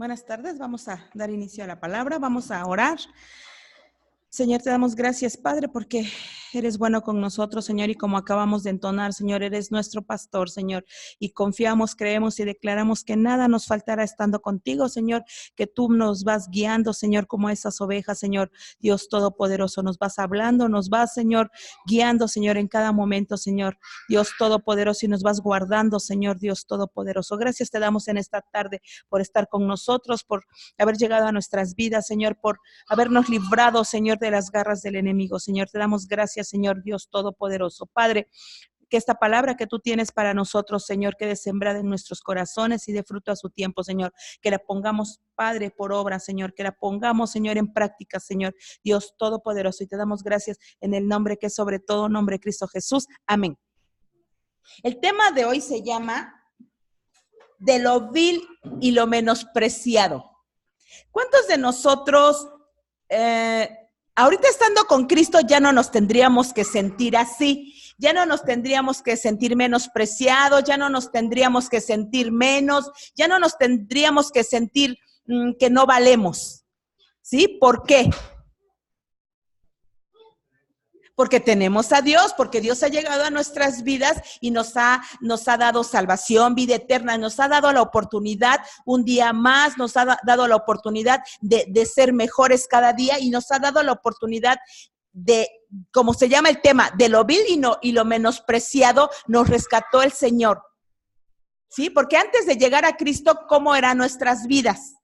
Buenas tardes, vamos a dar inicio a la palabra, vamos a orar. Señor, te damos gracias, Padre, porque eres bueno con nosotros, Señor, y como acabamos de entonar, Señor, eres nuestro pastor, Señor, y confiamos, creemos y declaramos que nada nos faltará estando contigo, Señor, que tú nos vas guiando, Señor, como esas ovejas, Señor, Dios Todopoderoso, nos vas hablando, nos vas, Señor, guiando, Señor, en cada momento, Señor, Dios Todopoderoso, y nos vas guardando, Señor, Dios Todopoderoso. Gracias te damos en esta tarde por estar con nosotros, por haber llegado a nuestras vidas, Señor, por habernos librado, Señor, de las garras del enemigo. Señor, te damos gracias, Señor Dios Todopoderoso. Padre, que esta palabra que tú tienes para nosotros, Señor, quede sembrada en nuestros corazones y dé fruto a su tiempo, Señor. Que la pongamos, Padre, por obra, Señor. Que la pongamos, Señor, en práctica, Señor, Dios Todopoderoso. Y te damos gracias en el nombre que es sobre todo nombre, Cristo Jesús. Amén. El tema de hoy se llama de lo vil y lo menospreciado. ¿Cuántos de nosotros ahorita estando con Cristo ya no nos tendríamos que sentir así, ya no nos tendríamos que sentir menospreciados, ya no nos tendríamos que sentir menos, ya no nos tendríamos que sentir que no valemos? ¿Sí? ¿Por qué? Porque tenemos a Dios, porque Dios ha llegado a nuestras vidas y nos ha dado salvación, vida eterna, nos ha dado la oportunidad un día más, nos ha dado la oportunidad de ser mejores cada día y nos ha dado la oportunidad de, como se llama el tema, de lo vil y lo menospreciado, nos rescató el Señor. ¿Sí? Porque antes de llegar a Cristo, ¿cómo eran nuestras vidas?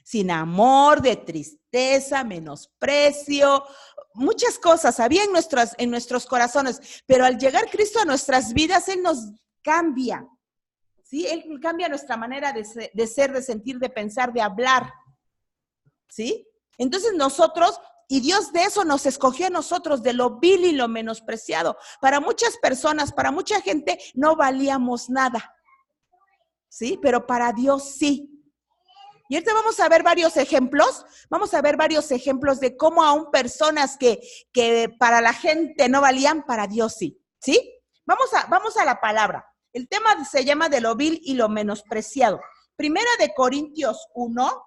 Sin amor, de tristeza, menosprecio, muchas cosas había en nuestros corazones, pero al llegar Cristo a nuestras vidas, Él nos cambia, ¿sí? Él cambia nuestra manera de ser, de sentir, de pensar, de hablar, ¿sí? Entonces nosotros, y Dios de eso nos escogió a nosotros, de lo vil y lo menospreciado. Para muchas personas, para mucha gente, no valíamos nada, ¿sí? Pero para Dios sí. Y ahorita vamos a ver varios ejemplos de cómo aún personas que para la gente no valían, para Dios sí, ¿sí? Vamos a la palabra. El tema se llama de lo vil y lo menospreciado. Primera de Corintios 1,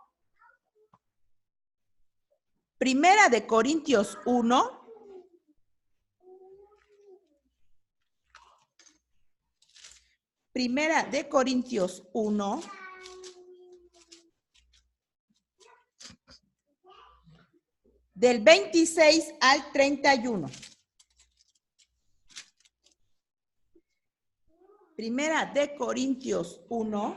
del 26 al 31. Primera de Corintios 1,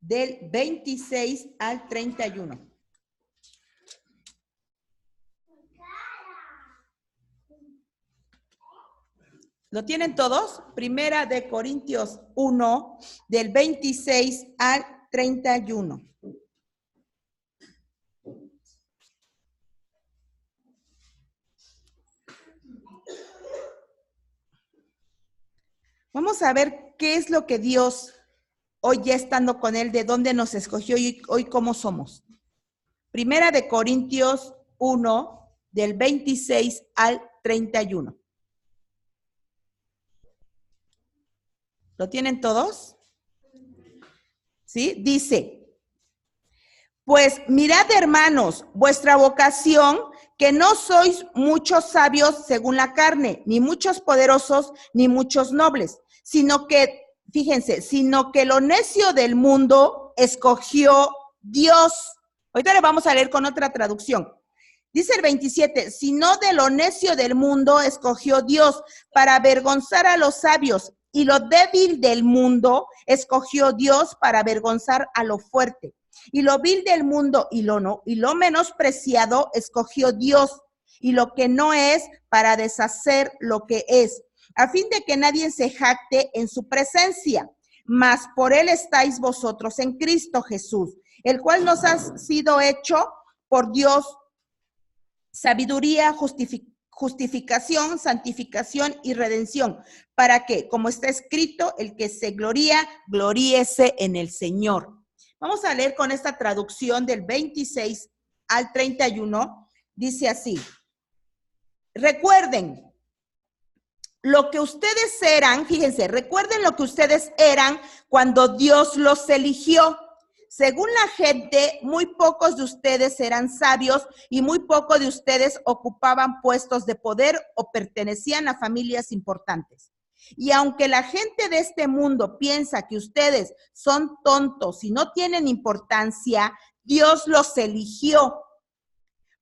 del 26 al 31. ¿Lo tienen todos? Primera de Corintios 1, del 26 al 31. Vamos a ver qué es lo que Dios, hoy ya estando con Él, de dónde nos escogió y hoy cómo somos. Primera de Corintios 1, del 26 al 31. ¿Lo tienen todos? ¿Sí? Dice, pues mirad, hermanos, vuestra vocación, que no sois muchos sabios según la carne, ni muchos poderosos, ni muchos nobles, sino que, fíjense, sino que lo necio del mundo escogió Dios. Ahorita le vamos a leer con otra traducción. Dice el 27, sino de lo necio del mundo escogió Dios para avergonzar a los sabios, y lo débil del mundo escogió Dios para avergonzar a lo fuerte. Y lo vil del mundo y lo menospreciado escogió Dios, y lo que no es para deshacer lo que es, a fin de que nadie se jacte en su presencia. Mas por él estáis vosotros en Cristo Jesús, el cual nos ha sido hecho por Dios sabiduría, justificación, santificación y redención, para que, como está escrito, el que se gloría, gloríese en el Señor. Vamos a leer con esta traducción del 26 al 31, dice así: recuerden lo que ustedes eran, fíjense, recuerden lo que ustedes eran cuando Dios los eligió. Según la gente, muy pocos de ustedes eran sabios y muy pocos de ustedes ocupaban puestos de poder o pertenecían a familias importantes. Y aunque la gente de este mundo piensa que ustedes son tontos y no tienen importancia, Dios los eligió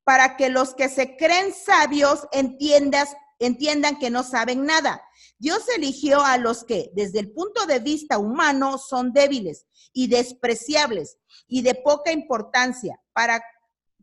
para que los que se creen sabios entiendan que no saben nada. Dios eligió a los que, desde el punto de vista humano, son débiles y despreciables y de poca importancia, para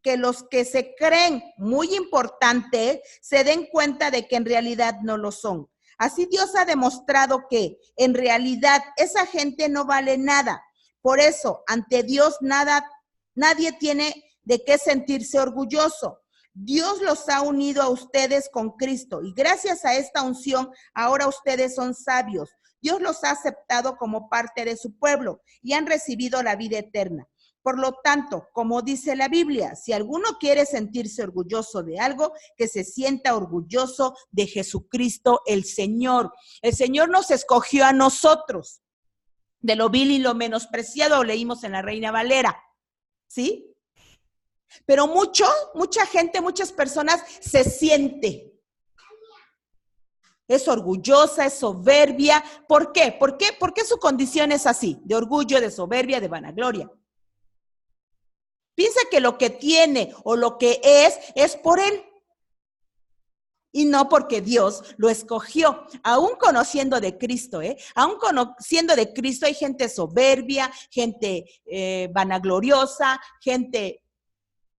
que los que se creen muy importantes se den cuenta de que en realidad no lo son. Así Dios ha demostrado que en realidad esa gente no vale nada. Por eso, ante Dios nadie tiene de qué sentirse orgulloso. Dios los ha unido a ustedes con Cristo y gracias a esta unción ahora ustedes son sabios. Dios los ha aceptado como parte de su pueblo y han recibido la vida eterna. Por lo tanto, como dice la Biblia, si alguno quiere sentirse orgulloso de algo, que se sienta orgulloso de Jesucristo el Señor. El Señor nos escogió a nosotros. De lo vil y lo menospreciado, leímos en la Reina Valera, ¿sí? Pero mucha gente, muchas personas se siente. Es orgullosa, es soberbia. ¿Por qué? ¿Por qué su condición es así? De orgullo, de soberbia, de vanagloria. Piensa que lo que tiene o lo que es por él. Y no porque Dios lo escogió. Aún conociendo de Cristo, aún conociendo de Cristo hay gente soberbia, gente vanagloriosa, gente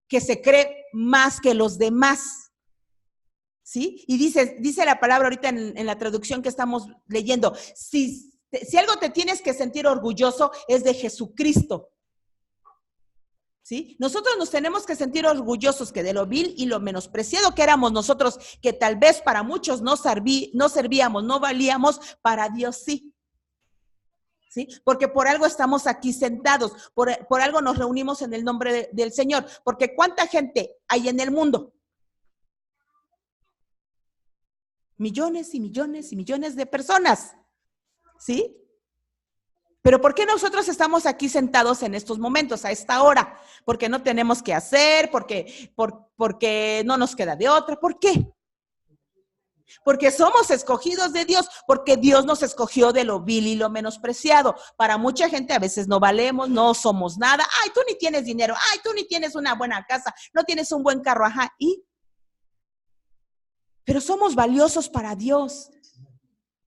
que se cree más que los demás. ¿Sí? Y dice la palabra ahorita en la traducción que estamos leyendo, si algo te tienes que sentir orgulloso es de Jesucristo. ¿Sí? Nosotros nos tenemos que sentir orgullosos que de lo vil y lo menospreciado que éramos nosotros, que tal vez para muchos no servíamos, no valíamos, para Dios sí. ¿Sí? Porque por algo estamos aquí sentados, por algo nos reunimos en el nombre del Señor, porque ¿cuánta gente hay en el mundo? Millones y millones y millones de personas, ¿sí? Pero ¿por qué nosotros estamos aquí sentados en estos momentos, a esta hora? Porque no tenemos que hacer, porque no nos queda de otra. ¿Por qué? Porque somos escogidos de Dios, porque Dios nos escogió de lo vil y lo menospreciado. Para mucha gente a veces no valemos, no somos nada. Ay, tú ni tienes dinero, ay, tú ni tienes una buena casa, no tienes un buen carro, ajá, ¿y? Pero somos valiosos para Dios,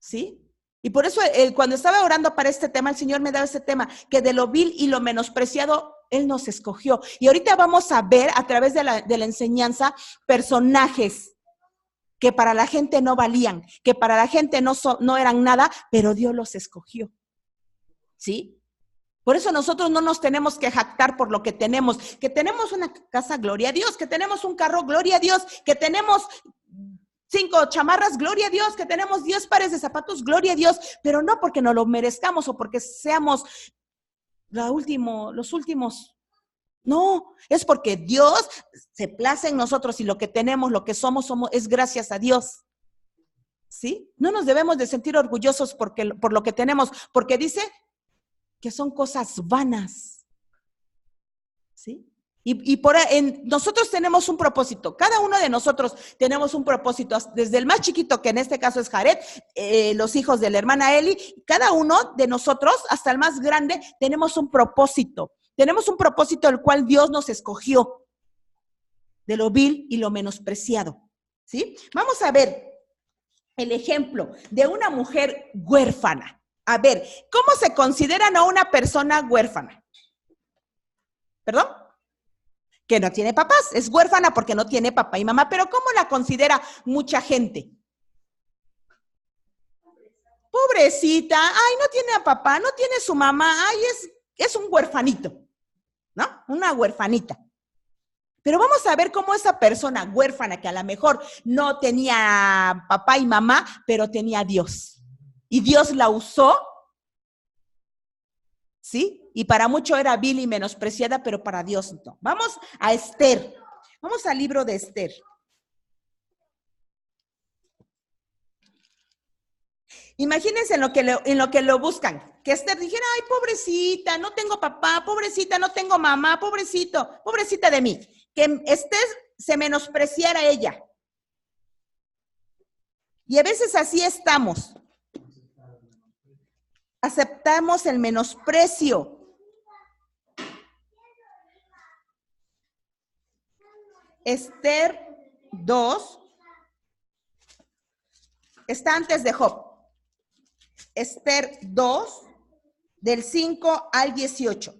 ¿sí? Y por eso cuando estaba orando para este tema, el Señor me daba este tema, que de lo vil y lo menospreciado, Él nos escogió. Y ahorita vamos a ver a través de la enseñanza personajes que para la gente no valían, que para la gente no eran nada, pero Dios los escogió. ¿Sí? Por eso nosotros no nos tenemos que jactar por lo que tenemos. Que tenemos una casa, gloria a Dios. Que tenemos un carro, gloria a Dios. Que tenemos 5 chamarras, gloria a Dios, que tenemos 10 pares de zapatos, gloria a Dios, pero no porque nos lo merezcamos o porque seamos los últimos. No, es porque Dios se place en nosotros y lo que tenemos, lo que somos es gracias a Dios. ¿Sí? No nos debemos de sentir orgullosos por lo que tenemos, porque dice que son cosas vanas. ¿Sí? Y nosotros tenemos un propósito, cada uno de nosotros tenemos un propósito, desde el más chiquito, que en este caso es Jared, los hijos de la hermana Eli, cada uno de nosotros, hasta el más grande, tenemos un propósito el cual Dios nos escogió, de lo vil y lo menospreciado, ¿sí? Vamos a ver el ejemplo de una mujer huérfana. A ver, ¿cómo se consideran a una persona huérfana? ¿Perdón? Que no tiene papás, es huérfana porque no tiene papá y mamá, pero ¿cómo la considera mucha gente? Pobrecita, ay, no tiene a papá, no tiene su mamá, ay, es un huérfanito, ¿no? Una huérfanita. Pero vamos a ver cómo esa persona huérfana, que a lo mejor no tenía papá y mamá, pero tenía a Dios. Y Dios la usó, ¿sí? Y para mucho era vil y menospreciada, pero para Dios no. Vamos a Esther. Vamos al libro de Esther. Imagínense en lo que lo buscan. Que Esther dijera, ay, pobrecita, no tengo papá, pobrecita, no tengo mamá, pobrecito, pobrecita de mí. Que Esther se menospreciara a ella. Y a veces así estamos. Aceptamos el menosprecio. Esther 2 está antes de Job. Esther 2, del 5 al 18.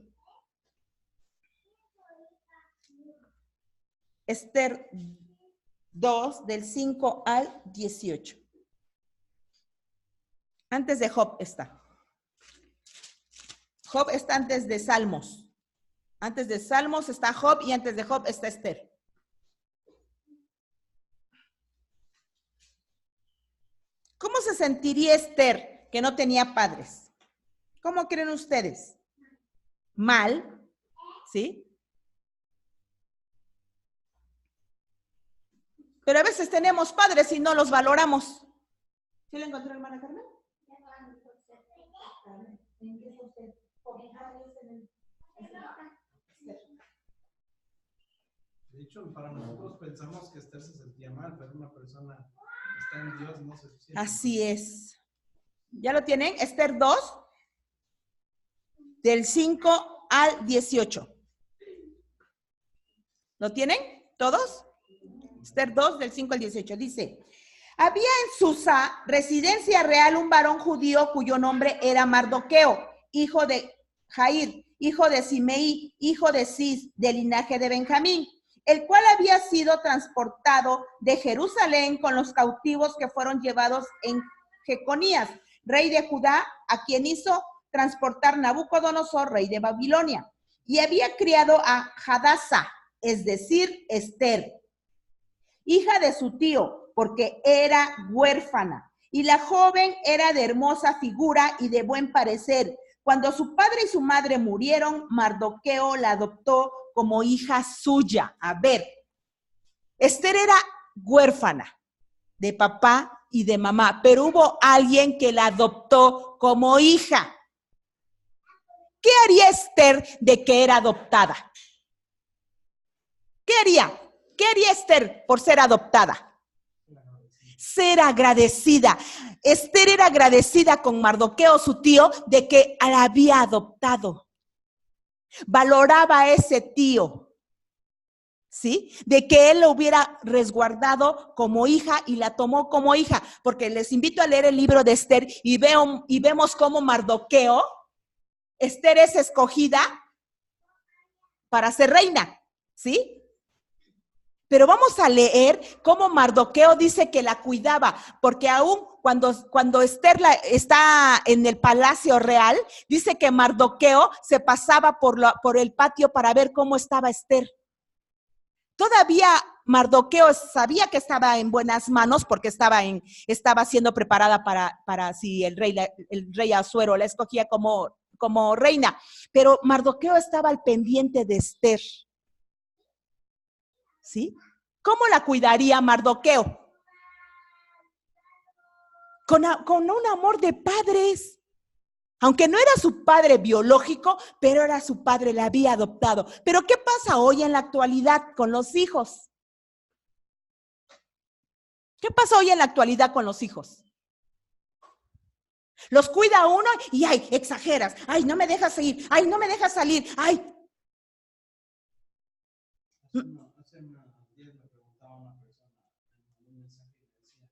Esther 2, del 5 al 18. Antes de Job está. Job está antes de Salmos. Antes de Salmos está Job y antes de Job está Esther. ¿Cómo se sentiría Esther que no tenía padres? ¿Cómo creen ustedes? Mal, ¿sí? Pero a veces tenemos padres y no los valoramos. ¿Sí le encontró, hermana Carmen? De hecho, para nosotros pensamos que Esther se sentía mal, pero una persona que está en Dios no se siente. Así es. ¿Ya lo tienen? Esther 2, del 5 al 18. ¿Lo tienen todos? Esther 2, del 5 al 18. Dice, había en Susa, residencia real, un varón judío cuyo nombre era Mardoqueo, hijo de Jair, hijo de Simei, hijo de Cis, del linaje de Benjamín, el cual había sido transportado de Jerusalén con los cautivos que fueron llevados en Jeconías, rey de Judá, a quien hizo transportar Nabucodonosor, rey de Babilonia, y había criado a Hadasa, es decir, Esther, hija de su tío, porque era huérfana, y la joven era de hermosa figura y de buen parecer. Cuando su padre y su madre murieron, Mardoqueo la adoptó como hija suya. A ver, Esther era huérfana de papá y de mamá, pero hubo alguien que la adoptó como hija. ¿Qué haría Esther de que era adoptada? ¿Qué haría? ¿Qué haría Esther por ser adoptada? Ser agradecida. Esther era agradecida con Mardoqueo, su tío, de que la había adoptado. Valoraba a ese tío, ¿sí? De que él lo hubiera resguardado como hija y la tomó como hija. Porque les invito a leer el libro de Esther y vemos cómo Mardoqueo, Esther es escogida para ser reina, ¿sí? Pero vamos a leer cómo Mardoqueo dice que la cuidaba, porque aún cuando Esther está en el palacio real, dice que Mardoqueo se pasaba por el patio para ver cómo estaba Esther. Todavía Mardoqueo sabía que estaba en buenas manos porque estaba siendo preparada para si el rey Asuero la escogía como reina, pero Mardoqueo estaba al pendiente de Esther. ¿Sí? ¿Cómo la cuidaría Mardoqueo? Con un amor de padres. Aunque no era su padre biológico, pero era su padre, la había adoptado. Pero ¿qué pasa hoy en la actualidad con los hijos? ¿Qué pasa hoy en la actualidad con los hijos? Los cuida uno y ay, exageras. Ay, no me dejas ir. Ay, no me dejas salir. Ay. Hace unos días me preguntaba una persona en un mensaje que decía,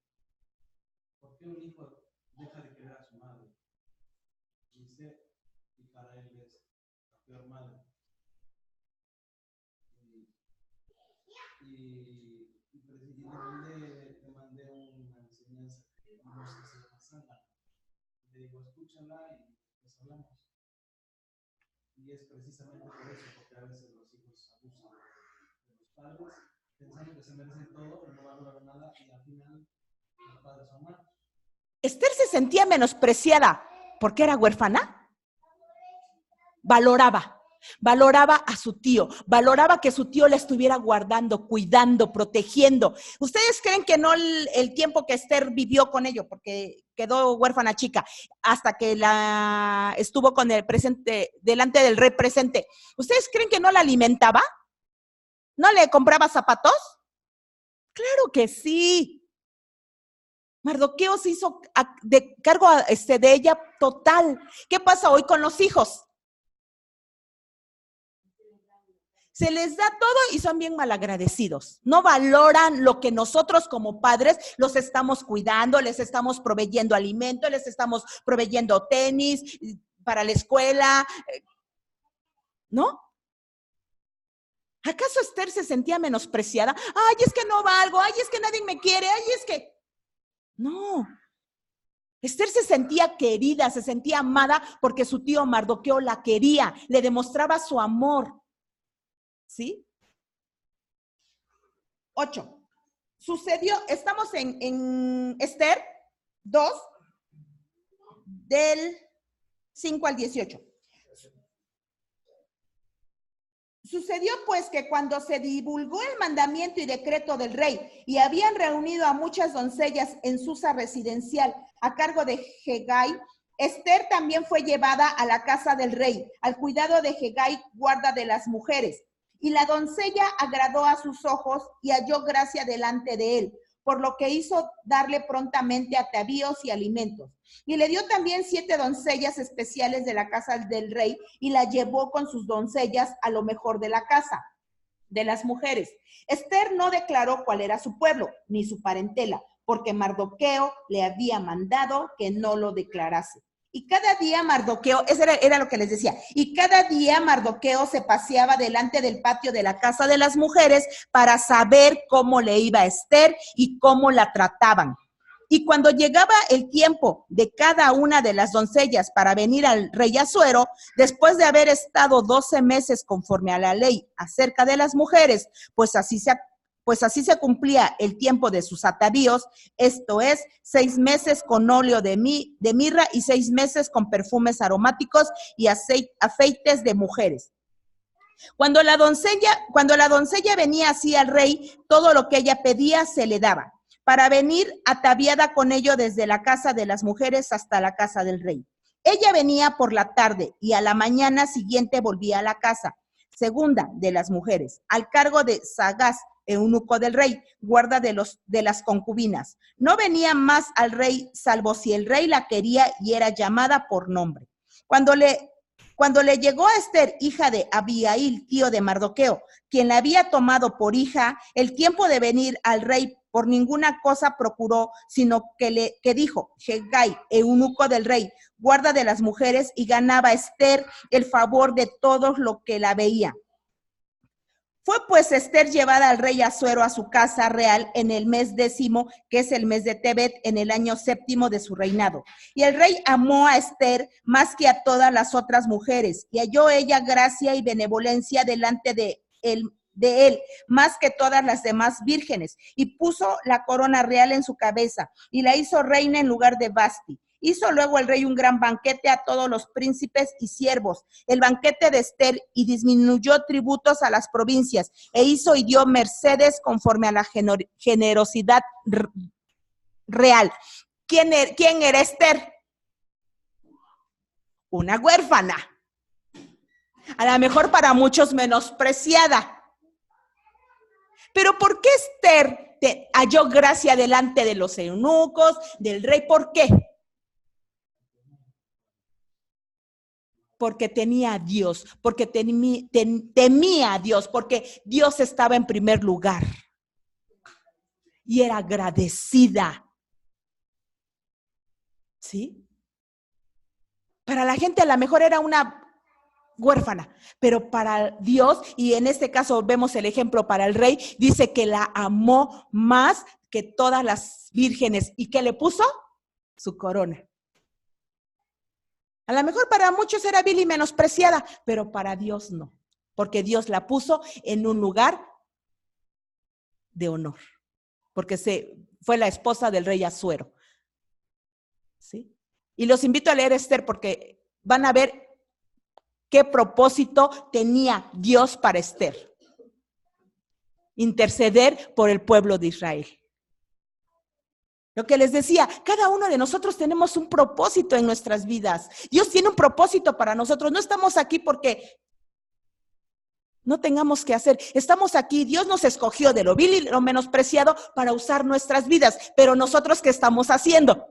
¿por qué un hijo deja de querer a su madre? Dice, y para él es la peor madre. Le mandé una enseñanza que no sé si es sana. Le digo, escúchala y pues hablamos. Y es precisamente por eso, porque a veces los hijos abusan de los padres, pensando que se merecen todo, pero no valoran nada y al final los padres son malos. Esther se sentía menospreciada porque era huérfana. Valoraba. Valoraba a su tío, valoraba que su tío la estuviera guardando, cuidando, protegiendo. ¿Ustedes creen que no el tiempo que Esther vivió con ellos, porque quedó huérfana chica, hasta que la estuvo con el presente, delante del rey presente, ¿ustedes creen que no la alimentaba? ¿No le compraba zapatos? Claro que sí. Mardoqueo se hizo de cargo de ella total. ¿Qué pasa hoy con los hijos? Se les da todo y son bien malagradecidos. No valoran lo que nosotros como padres los estamos cuidando, les estamos proveyendo alimento, les estamos proveyendo tenis para la escuela, ¿no? ¿Acaso Esther se sentía menospreciada? Ay, es que no valgo, ay, es que nadie me quiere, ay, es que... No. Esther se sentía querida, se sentía amada porque su tío Mardoqueo la quería, le demostraba su amor. ¿Sí? 8. Sucedió, estamos en Esther 2, del 5 al 18. Sucedió pues que cuando se divulgó el mandamiento y decreto del rey y habían reunido a muchas doncellas en Susa residencial a cargo de Hegai, Esther también fue llevada a la casa del rey, al cuidado de Hegai, guarda de las mujeres. Y la doncella agradó a sus ojos y halló gracia delante de él, por lo que hizo darle prontamente atavíos y alimentos. Y le dio también 7 doncellas especiales de la casa del rey y la llevó con sus doncellas a lo mejor de la casa de las mujeres. Esther no declaró cuál era su pueblo ni su parentela, porque Mardoqueo le había mandado que no lo declarase. Y cada día Mardoqueo, eso era lo que les decía, y cada día Mardoqueo se paseaba delante del patio de la casa de las mujeres para saber cómo le iba a Esther y cómo la trataban. Y cuando llegaba el tiempo de cada una de las doncellas para venir al rey Asuero, después de haber estado 12 meses conforme a la ley acerca de las mujeres, pues así se cumplía el tiempo de sus atavíos, esto es, 6 meses con óleo de mirra y 6 meses con perfumes aromáticos y afeites de mujeres. Cuando la doncella venía así al rey, todo lo que ella pedía se le daba, para venir ataviada con ello desde la casa de las mujeres hasta la casa del rey. Ella venía por la tarde y a la mañana siguiente volvía a la casa, segunda de las mujeres, al cargo de Sagaz, eunuco del rey, guarda de las concubinas. No venía más al rey, salvo si el rey la quería y era llamada por nombre. Cuando le llegó a Esther, hija de Abihail, tío de Mardoqueo, quien la había tomado por hija, el tiempo de venir al rey por ninguna cosa procuró, sino que dijo, Hegai, eunuco del rey, guarda de las mujeres, y ganaba a Esther el favor de todos los que la veían. Fue pues Esther llevada al rey Asuero a su casa real en el mes 10, que es el mes de Tebet, en el año 7 de su reinado. Y el rey amó a Esther más que a todas las otras mujeres, y halló ella gracia y benevolencia delante de él, más que todas las demás vírgenes, y puso la corona real en su cabeza, y la hizo reina en lugar de Vasti. Hizo luego el rey un gran banquete a todos los príncipes y siervos, el banquete de Esther, y disminuyó tributos a las provincias, e hizo y dio mercedes conforme a la generosidad real. ¿Quién era Esther? Una huérfana. A lo mejor para muchos menospreciada. Pero ¿por qué Esther halló gracia delante de los eunucos, del rey? ¿Por qué? Porque tenía a Dios, porque temía a Dios, porque Dios estaba en primer lugar. Y era agradecida. ¿Sí? Para la gente a lo mejor era una huérfana, pero para Dios, y en este caso vemos el ejemplo para el rey, dice que la amó más que todas las vírgenes. ¿Y qué le puso? Su corona. A lo mejor para muchos era vil y menospreciada, pero para Dios no, porque Dios la puso en un lugar de honor, porque fue la esposa del rey Asuero. ¿Sí? Y los invito a leer Esther porque van a ver qué propósito tenía Dios para Esther. Interceder por el pueblo de Israel. Lo que les decía, cada uno de nosotros tenemos un propósito en nuestras vidas. Dios tiene un propósito para nosotros. No estamos aquí porque no tengamos que hacer. Estamos aquí, Dios nos escogió de lo vil y lo menospreciado para usar nuestras vidas. Pero nosotros, ¿qué estamos haciendo?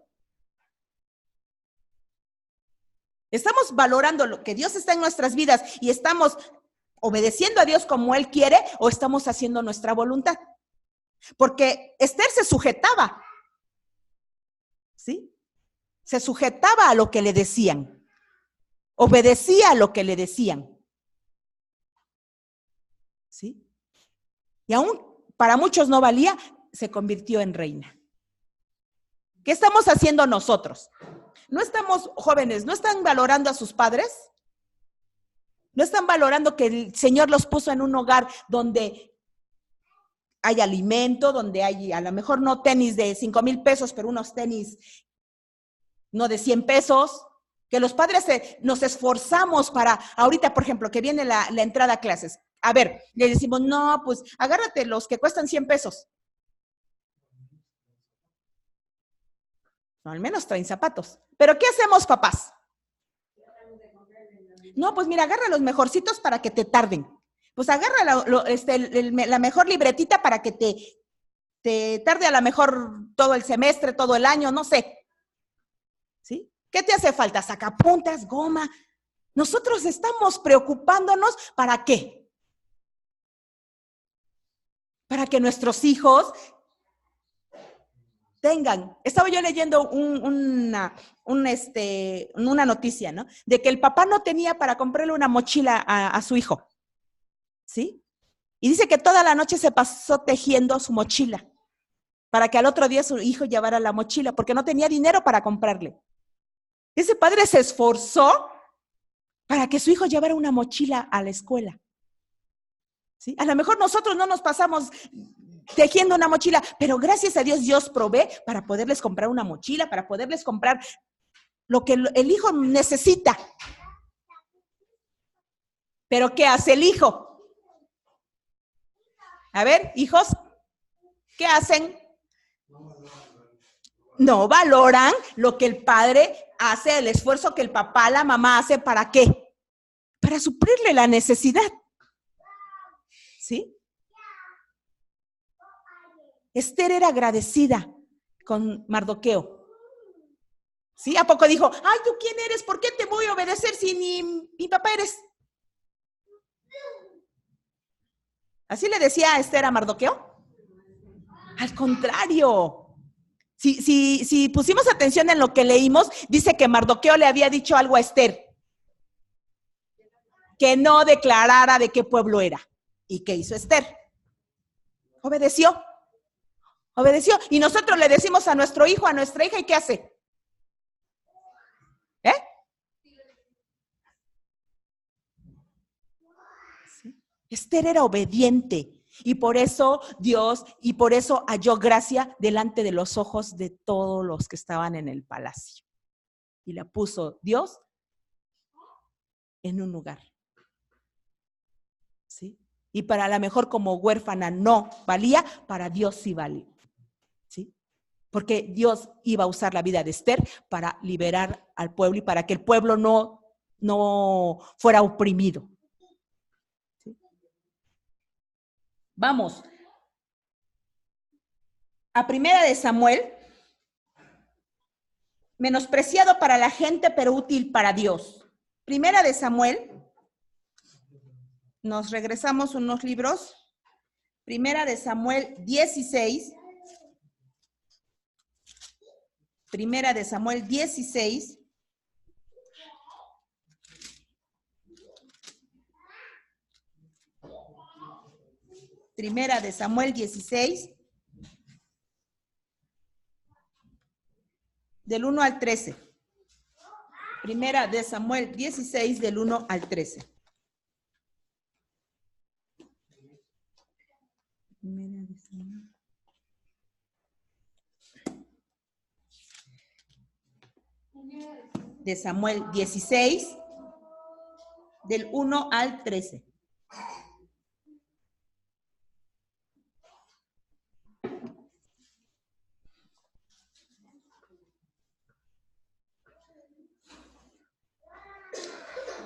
¿Estamos valorando lo que Dios está en nuestras vidas y estamos obedeciendo a Dios como Él quiere o estamos haciendo nuestra voluntad? Porque Esther se sujetaba, ¿sí? Se sujetaba a lo que le decían, obedecía a lo que le decían, ¿sí? Y aún para muchos no valía, se convirtió en reina. ¿Qué estamos haciendo nosotros? ¿No estamos, jóvenes, no están valorando a sus padres? ¿No están valorando que el Señor los puso en un hogar donde hay alimento, donde hay a lo mejor no tenis de 5,000 pesos, pero unos tenis no de 100 pesos? Que los padres nos esforzamos para, ahorita por ejemplo, que viene la entrada a clases. A ver, le decimos, no, pues agárrate los que cuestan 100 pesos. No, al menos traen zapatos. ¿Pero qué hacemos, papás? No, pues mira, agarra los mejorcitos para que te tarden. Pues agarra la mejor libretita para que te tarde a lo mejor todo el semestre, todo el año, no sé. ¿Sí? ¿Qué te hace falta? Sacapuntas, goma. Nosotros estamos preocupándonos, ¿para qué? Para que nuestros hijos tengan. Estaba yo leyendo una noticia, ¿no? De que el papá no tenía para comprarle una mochila a su hijo, ¿sí? Y dice que toda la noche se pasó tejiendo su mochila para que al otro día su hijo llevara la mochila, porque no tenía dinero para comprarle. Ese padre se esforzó para que su hijo llevara una mochila a la escuela, ¿sí? A lo mejor nosotros no nos pasamos tejiendo una mochila, pero gracias a Dios, Dios provee para poderles comprar una mochila, para poderles comprar lo que el hijo necesita. ¿Pero qué hace el hijo? A ver, hijos, ¿qué hacen? No valoran lo que el padre hace, el esfuerzo que el papá, la mamá hace, ¿para qué? Para suplirle la necesidad. ¿Sí? Esther era agradecida con Mardoqueo. ¿Sí? ¿A poco dijo, ay, ¿tú quién eres? ¿Por qué te voy a obedecer si ni mi papá eres? ¿Así le decía a Esther a Mardoqueo? Al contrario. Si pusimos atención en lo que leímos, dice que Mardoqueo le había dicho algo a Esther, que no declarara de qué pueblo era. ¿Y qué hizo Esther? Obedeció. Obedeció. Y nosotros le decimos a nuestro hijo, a nuestra hija, ¿y qué hace? ¿Eh? ¿Sí? Esther era obediente. Y por eso Dios, y por eso halló gracia delante de los ojos de todos los que estaban en el palacio. Y la puso Dios en un lugar. ¿Sí? Y para la mejor como huérfana no valía, para Dios sí valía. ¿Sí? Porque Dios iba a usar la vida de Esther para liberar al pueblo y para que el pueblo no fuera oprimido. ¿Sí? Vamos a 1 Samuel, menospreciado para la gente, pero útil para Dios. 1 Samuel, nos regresamos unos libros. 1 Samuel 16. 1 Samuel 16. Primera de Samuel 16, del 1 al 13. Primera de Samuel 16, del 1 al 13. De Samuel 16, del 1 al 13.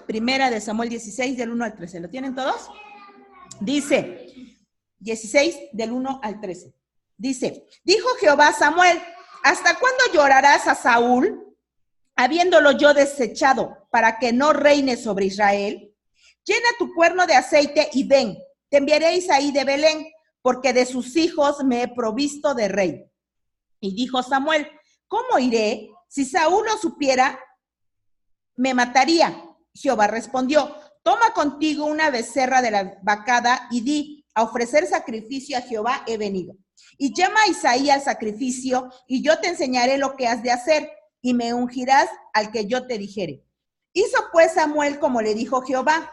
Primera de Samuel 16, del 1 al 13. ¿Lo tienen todos? Dice, 16, del 1 al 13. Dice, dijo Jehová a Samuel, ¿hasta cuándo llorarás a Saúl, habiéndolo yo desechado, para que no reine sobre Israel? Llena tu cuerno de aceite y ven, te enviaré a Isaí de Belén, porque de sus hijos me he provisto de rey. Y dijo Samuel, ¿cómo iré? Si Saúl lo supiera, me mataría. Jehová respondió, toma contigo una becerra de la vacada y di, a ofrecer sacrificio a Jehová he venido. Y llama a Isaí al sacrificio, y yo te enseñaré lo que has de hacer, y me ungirás al que yo te dijere. Hizo pues Samuel como le dijo Jehová.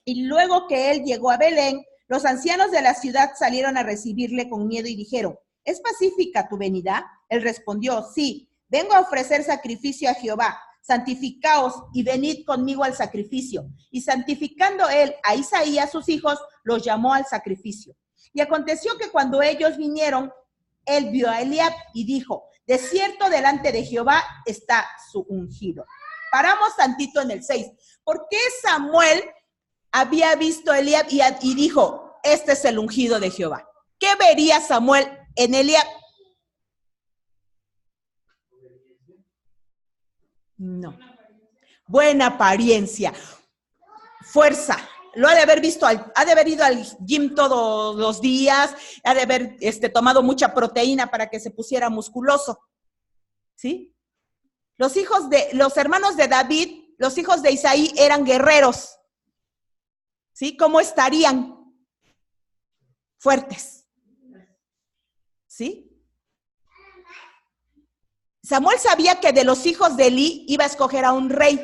Y luego que él llegó a Belén, los ancianos de la ciudad salieron a recibirle con miedo y dijeron, ¿es pacífica tu venida? Él respondió, sí, vengo a ofrecer sacrificio a Jehová. Santificaos y venid conmigo al sacrificio. Y santificando él a Isaí y a sus hijos, los llamó al sacrificio. Y aconteció que cuando ellos vinieron, él vio a Eliab y dijo, de cierto delante de Jehová está su ungido. Paramos tantito en el 6. ¿Por qué Samuel había visto a Eliab y dijo, este es el ungido de Jehová? ¿Qué vería Samuel en Eliab? No. Buena apariencia, fuerza. Lo ha de haber visto, ha de haber ido al gym todos los días, ha de haber tomado mucha proteína para que se pusiera musculoso. ¿Sí? Los hermanos de David, los hijos de Isaí eran guerreros. ¿Sí? ¿Cómo estarían? Fuertes. ¿Sí? Samuel sabía que de los hijos de Elí iba a escoger a un rey.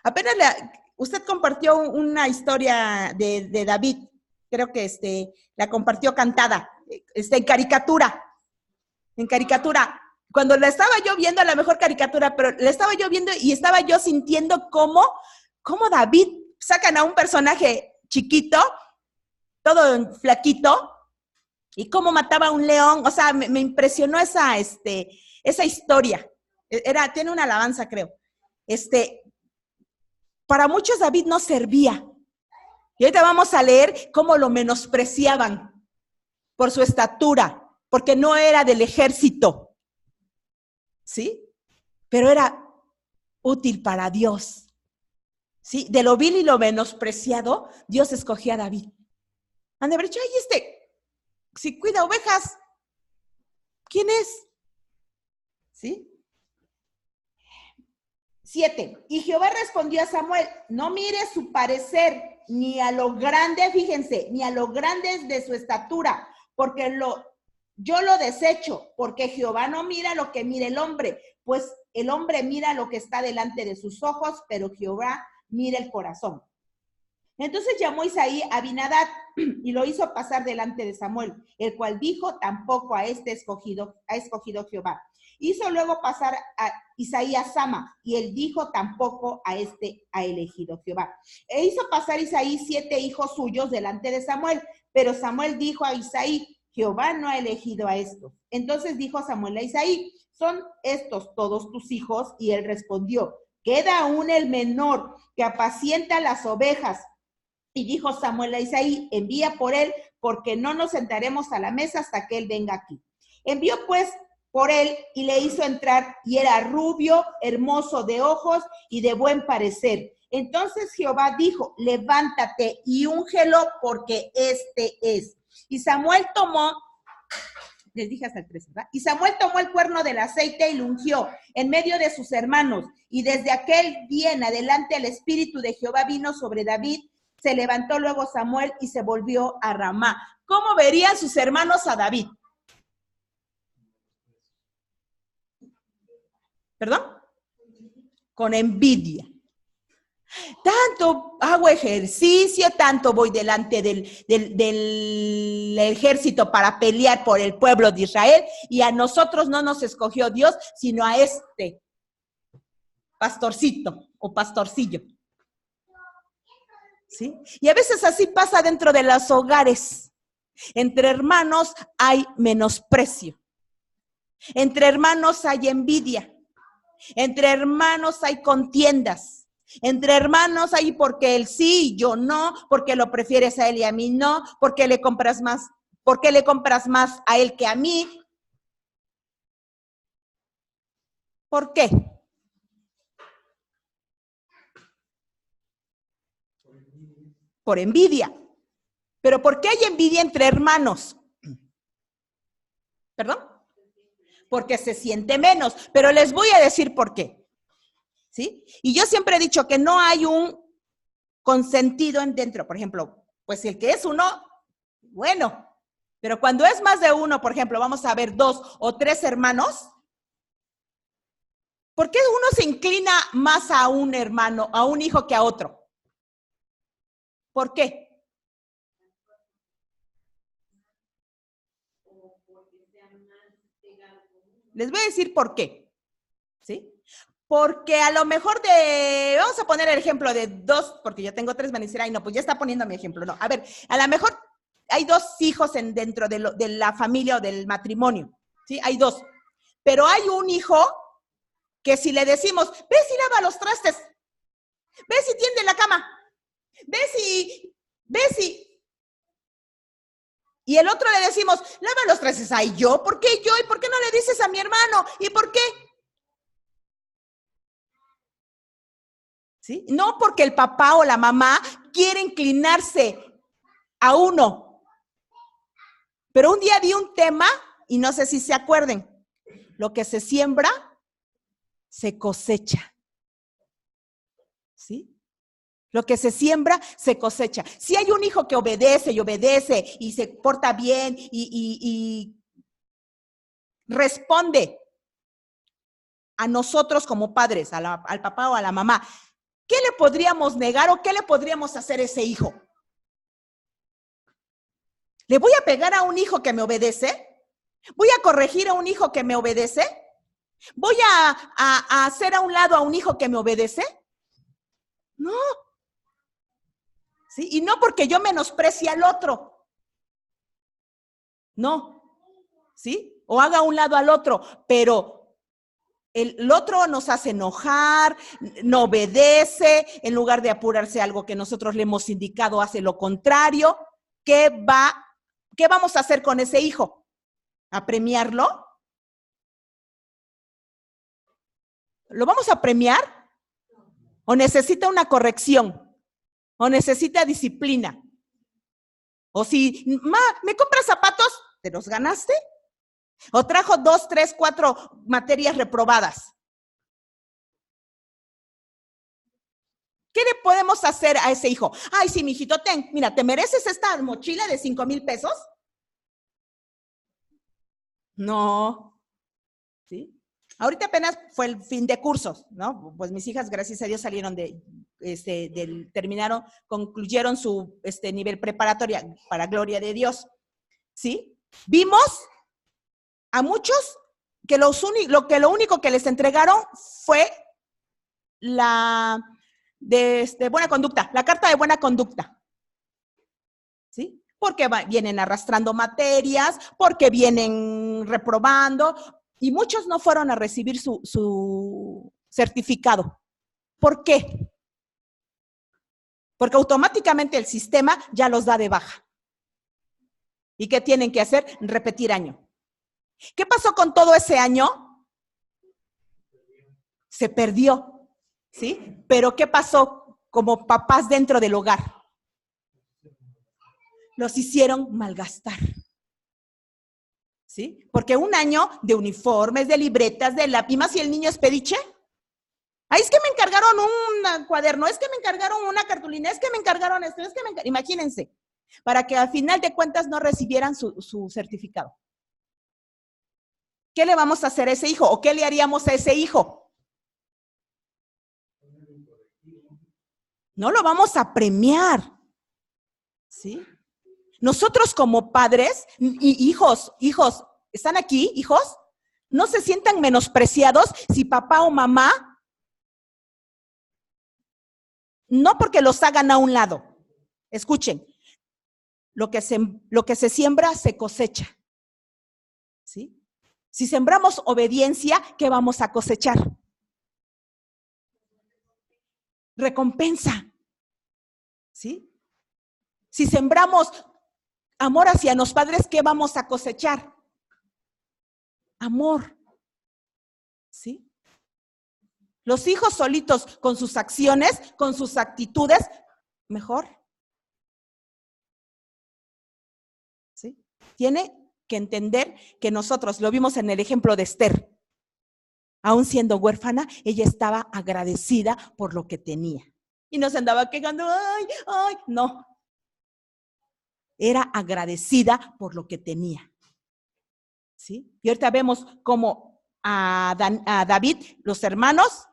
Apenas usted compartió una historia de David, creo que la compartió cantada, en caricatura. En caricatura. Cuando la estaba yo viendo, a la mejor caricatura, pero la estaba yo viendo y estaba yo sintiendo cómo David sacan a un personaje chiquito, todo flaquito, y cómo mataba a un león. O sea, me impresionó esa historia. Tiene una alabanza, creo. Para muchos David no servía. Y ahorita vamos a leer cómo lo menospreciaban por su estatura, porque no era del ejército. ¿Sí? Pero era útil para Dios. ¿Sí? De lo vil y lo menospreciado, Dios escogía a David. Han de haber dicho, ay, si cuida ovejas, ¿quién es? ¿Sí? 7. Y Jehová respondió a Samuel, no mires su parecer, ni a lo grande, fíjense, ni a lo grande de su estatura, porque yo lo desecho, porque Jehová no mira lo que mira el hombre, pues el hombre mira lo que está delante de sus ojos, pero Jehová mira el corazón. Entonces llamó Isaí a Abinadab y lo hizo pasar delante de Samuel, el cual dijo, tampoco a ha escogido Jehová. Hizo luego pasar a Isaí a Sama, y él dijo, tampoco a ha elegido Jehová. E hizo pasar Isaí 7 hijos suyos delante de Samuel, pero Samuel dijo a Isaí, Jehová no ha elegido a estos. Entonces dijo Samuel a Isaí, ¿son estos todos tus hijos? Y él respondió, queda aún el menor que apacienta las ovejas. Y dijo Samuel a Isaí, envía por él, porque no nos sentaremos a la mesa hasta que él venga aquí. Envió pues por él y le hizo entrar, y era rubio, hermoso de ojos y de buen parecer. Entonces Jehová dijo, levántate y úngelo, porque este es. Y Samuel tomó, les dije hasta el 13, ¿verdad? Y Samuel tomó el cuerno del aceite y lo ungió en medio de sus hermanos. Y desde aquel día en adelante el espíritu de Jehová vino sobre David. Se levantó luego Samuel y se volvió a Ramá. ¿Cómo verían sus hermanos a David? ¿Perdón? Con envidia. Tanto hago ejercicio, tanto voy delante del ejército para pelear por el pueblo de Israel, y a nosotros no nos escogió Dios, sino a pastorcito o pastorcillo. ¿Sí? Y a veces así pasa dentro de los hogares. Entre hermanos hay menosprecio. Entre hermanos hay envidia. Entre hermanos hay contiendas. Entre hermanos hay porque él sí y yo no, porque lo prefieres a él y a mí no, porque le compras más a él que a mí. ¿Por qué? Por envidia. ¿Pero por qué hay envidia entre hermanos? ¿Perdón? Porque se siente menos, pero les voy a decir por qué. ¿Sí? Y yo siempre he dicho que no hay un consentido en dentro. Por ejemplo, pues el que es uno, bueno, pero cuando es más de uno, por ejemplo, vamos a ver 2 o 3 hermanos, ¿por qué uno se inclina más a un hermano, a un hijo que a otro? ¿Por qué? Les voy a decir por qué. ¿Sí? Porque a lo mejor vamos a poner el ejemplo de 2, porque yo tengo 3, van a decir, ay, no, pues ya está poniendo mi ejemplo. No, a ver, a lo mejor hay 2 hijos dentro de la familia o del matrimonio, ¿sí? Hay 2. Pero hay un hijo que si le decimos, ve si lava los trastes, ve si tiende la cama, ve si. Y el otro le decimos, lava los trastes, ay, ¿yo? ¿Por qué yo? ¿Y por qué no le dices a mi hermano? ¿Y por qué? ¿Sí? No porque el papá o la mamá quiere inclinarse a uno. Pero un día di un tema, y no sé si se acuerden, lo que se siembra, se cosecha. ¿Sí? Lo que se siembra, se cosecha. Si hay un hijo que obedece y se porta bien y responde a nosotros como padres, al papá o a la mamá, ¿qué le podríamos negar o qué le podríamos hacer a ese hijo? ¿Le voy a pegar a un hijo que me obedece? ¿Voy a corregir a un hijo que me obedece? ¿Voy a hacer a un lado a un hijo que me obedece? No. ¿Sí? Y no porque yo menosprecie al otro. No. ¿Sí? O haga a un lado al otro, pero el otro nos hace enojar, no obedece, en lugar de apurarse algo que nosotros le hemos indicado, hace lo contrario. ¿Qué vamos a hacer con ese hijo? ¿A premiarlo? ¿Lo vamos a premiar? ¿O necesita una corrección? ¿O necesita disciplina? O si, ¿me compras zapatos? ¿Te los ganaste? ¿O trajo 2, 3, 4 materias reprobadas? ¿Qué le podemos hacer a ese hijo? Ay, sí, mijito, mira, ¿te mereces esta mochila de 5,000 pesos? No. ¿Sí? Ahorita apenas fue el fin de cursos, ¿no? Pues mis hijas, gracias a Dios, salieron terminaron, concluyeron su nivel preparatoria, para gloria de Dios. ¿Sí? Vimos a muchos que lo único que les entregaron fue la de buena conducta, la carta de buena conducta. ¿Sí? Porque vienen arrastrando materias, porque vienen reprobando, y muchos no fueron a recibir su certificado. ¿Por qué? Porque automáticamente el sistema ya los da de baja. ¿Y qué tienen que hacer? Repetir año. ¿Qué pasó con todo ese año? Se perdió, ¿sí? Pero ¿qué pasó como papás dentro del hogar? Los hicieron malgastar. ¿Sí? Porque un año de uniformes, de libretas, de lápiz, más si el niño es pediche. Ay, es que me encargaron un cuaderno, es que me encargaron una cartulina, es que me encargaron esto, imagínense, para que al final de cuentas no recibieran su certificado. ¿Qué le vamos a hacer a ese hijo? ¿O qué le haríamos a ese hijo? No lo vamos a premiar. ¿Sí? Nosotros como padres, y hijos, ¿están aquí, hijos? No se sientan menospreciados si papá o mamá, no porque los hagan a un lado, Escuchen, lo que se siembra se cosecha. ¿Sí? Si sembramos obediencia, ¿qué vamos a cosechar? Recompensa. ¿Sí? Si sembramos amor hacia los padres, ¿qué vamos a cosechar? Amor. ¿Sí? Los hijos solitos con sus acciones, con sus actitudes, mejor. ¿Sí? Tiene que entender que nosotros, lo vimos en el ejemplo de Esther, aún siendo huérfana, ella estaba agradecida por lo que tenía. Y no se andaba quejando, ay, no. Era agradecida por lo que tenía. ¿Sí? Y ahorita vemos cómo a David, los hermanos,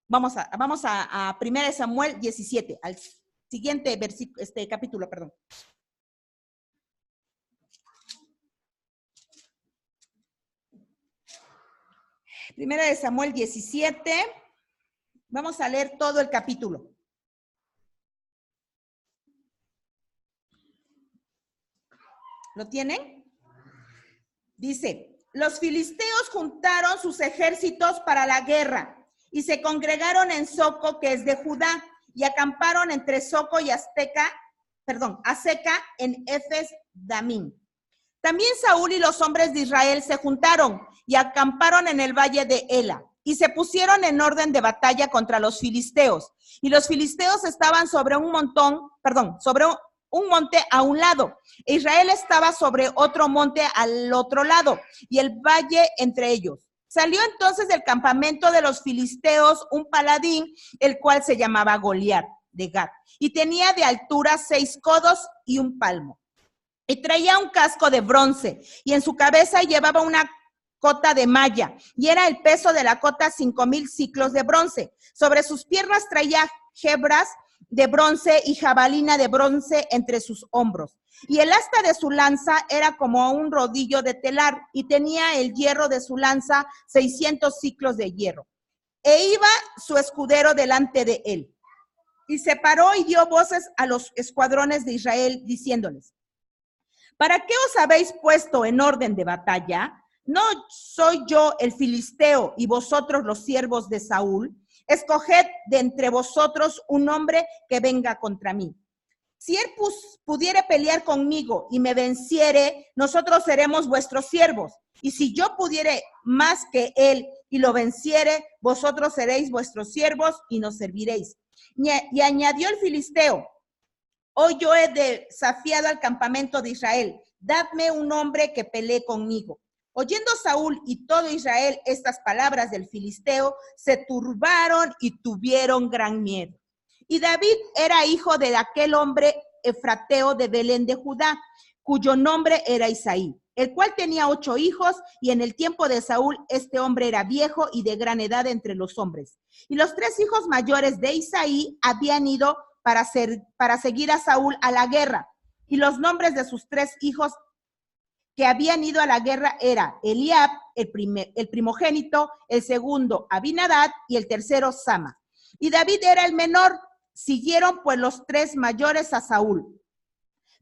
vamos a 1 Samuel 17, al siguiente capítulo, perdón. 1 Samuel 17, vamos a leer todo el capítulo. ¿Lo tienen? Dice, los filisteos juntaron sus ejércitos para la guerra y se congregaron en Soco, que es de Judá, y acamparon entre Soco y Aseca en Efes-Damín. También Saúl y los hombres de Israel se juntaron y acamparon en el valle de Ela y se pusieron en orden de batalla contra los filisteos. Y los filisteos estaban sobre un monte a un lado. Israel estaba sobre otro monte al otro lado y el valle entre ellos. Salió entonces del campamento de los filisteos un paladín, el cual se llamaba Goliat de Gat, y tenía de altura 6 codos y 1 palmo. Y traía un casco de bronce, y en su cabeza llevaba una cota de malla, y era el peso de la cota 5,000 siclos de bronce. Sobre sus piernas traía hebras de bronce y jabalina de bronce entre sus hombros. Y el asta de su lanza era como un rodillo de telar, y tenía el hierro de su lanza 600 siclos de hierro. E iba su escudero delante de él. Y se paró y dio voces a los escuadrones de Israel, diciéndoles, ¿para qué os habéis puesto en orden de batalla? ¿No soy yo el filisteo y vosotros los siervos de Saúl? Escoged de entre vosotros un hombre que venga contra mí. Si él pudiere pelear conmigo y me venciere, nosotros seremos vuestros siervos. Y si yo pudiere más que él y lo venciere, vosotros seréis vuestros siervos y nos serviréis. Y añadió el filisteo, hoy yo he desafiado al campamento de Israel, dadme un hombre que pelee conmigo. Oyendo Saúl y todo Israel estas palabras del filisteo, se turbaron y tuvieron gran miedo. Y David era hijo de aquel hombre efrateo de Belén de Judá, cuyo nombre era Isaí, el cual tenía 8 hijos, y en el tiempo de Saúl este hombre era viejo y de gran edad entre los hombres. Y los 3 hijos mayores de Isaí habían ido para seguir a Saúl a la guerra. Y los nombres de sus 3 hijos que habían ido a la guerra era Eliab, el primogénito, el segundo Abinadab y el tercero Sama. Y David era el menor. Siguieron pues los 3 mayores a Saúl.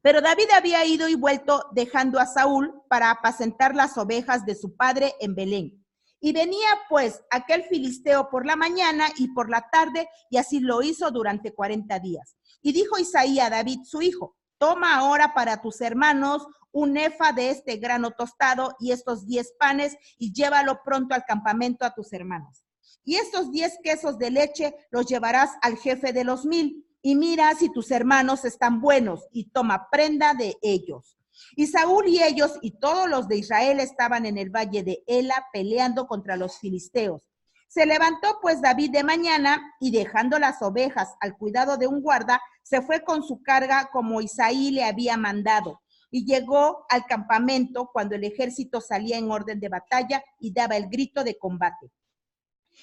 Pero David había ido y vuelto dejando a Saúl para apacentar las ovejas de su padre en Belén. Y venía pues aquel filisteo por la mañana y por la tarde, y así lo hizo durante 40 días. Y dijo Isaí a David su hijo, toma ahora para tus hermanos un efa de este grano tostado y estos 10 panes, y llévalo pronto al campamento a tus hermanos. Y estos 10 quesos de leche los llevarás al jefe de los 1000, y mira si tus hermanos están buenos, y toma prenda de ellos. Y Saúl y ellos y todos los de Israel estaban en el valle de Ela peleando contra los filisteos. Se levantó pues David de mañana, y dejando las ovejas al cuidado de un guarda, se fue con su carga como Isaí le había mandado. Y llegó al campamento cuando el ejército salía en orden de batalla y daba el grito de combate.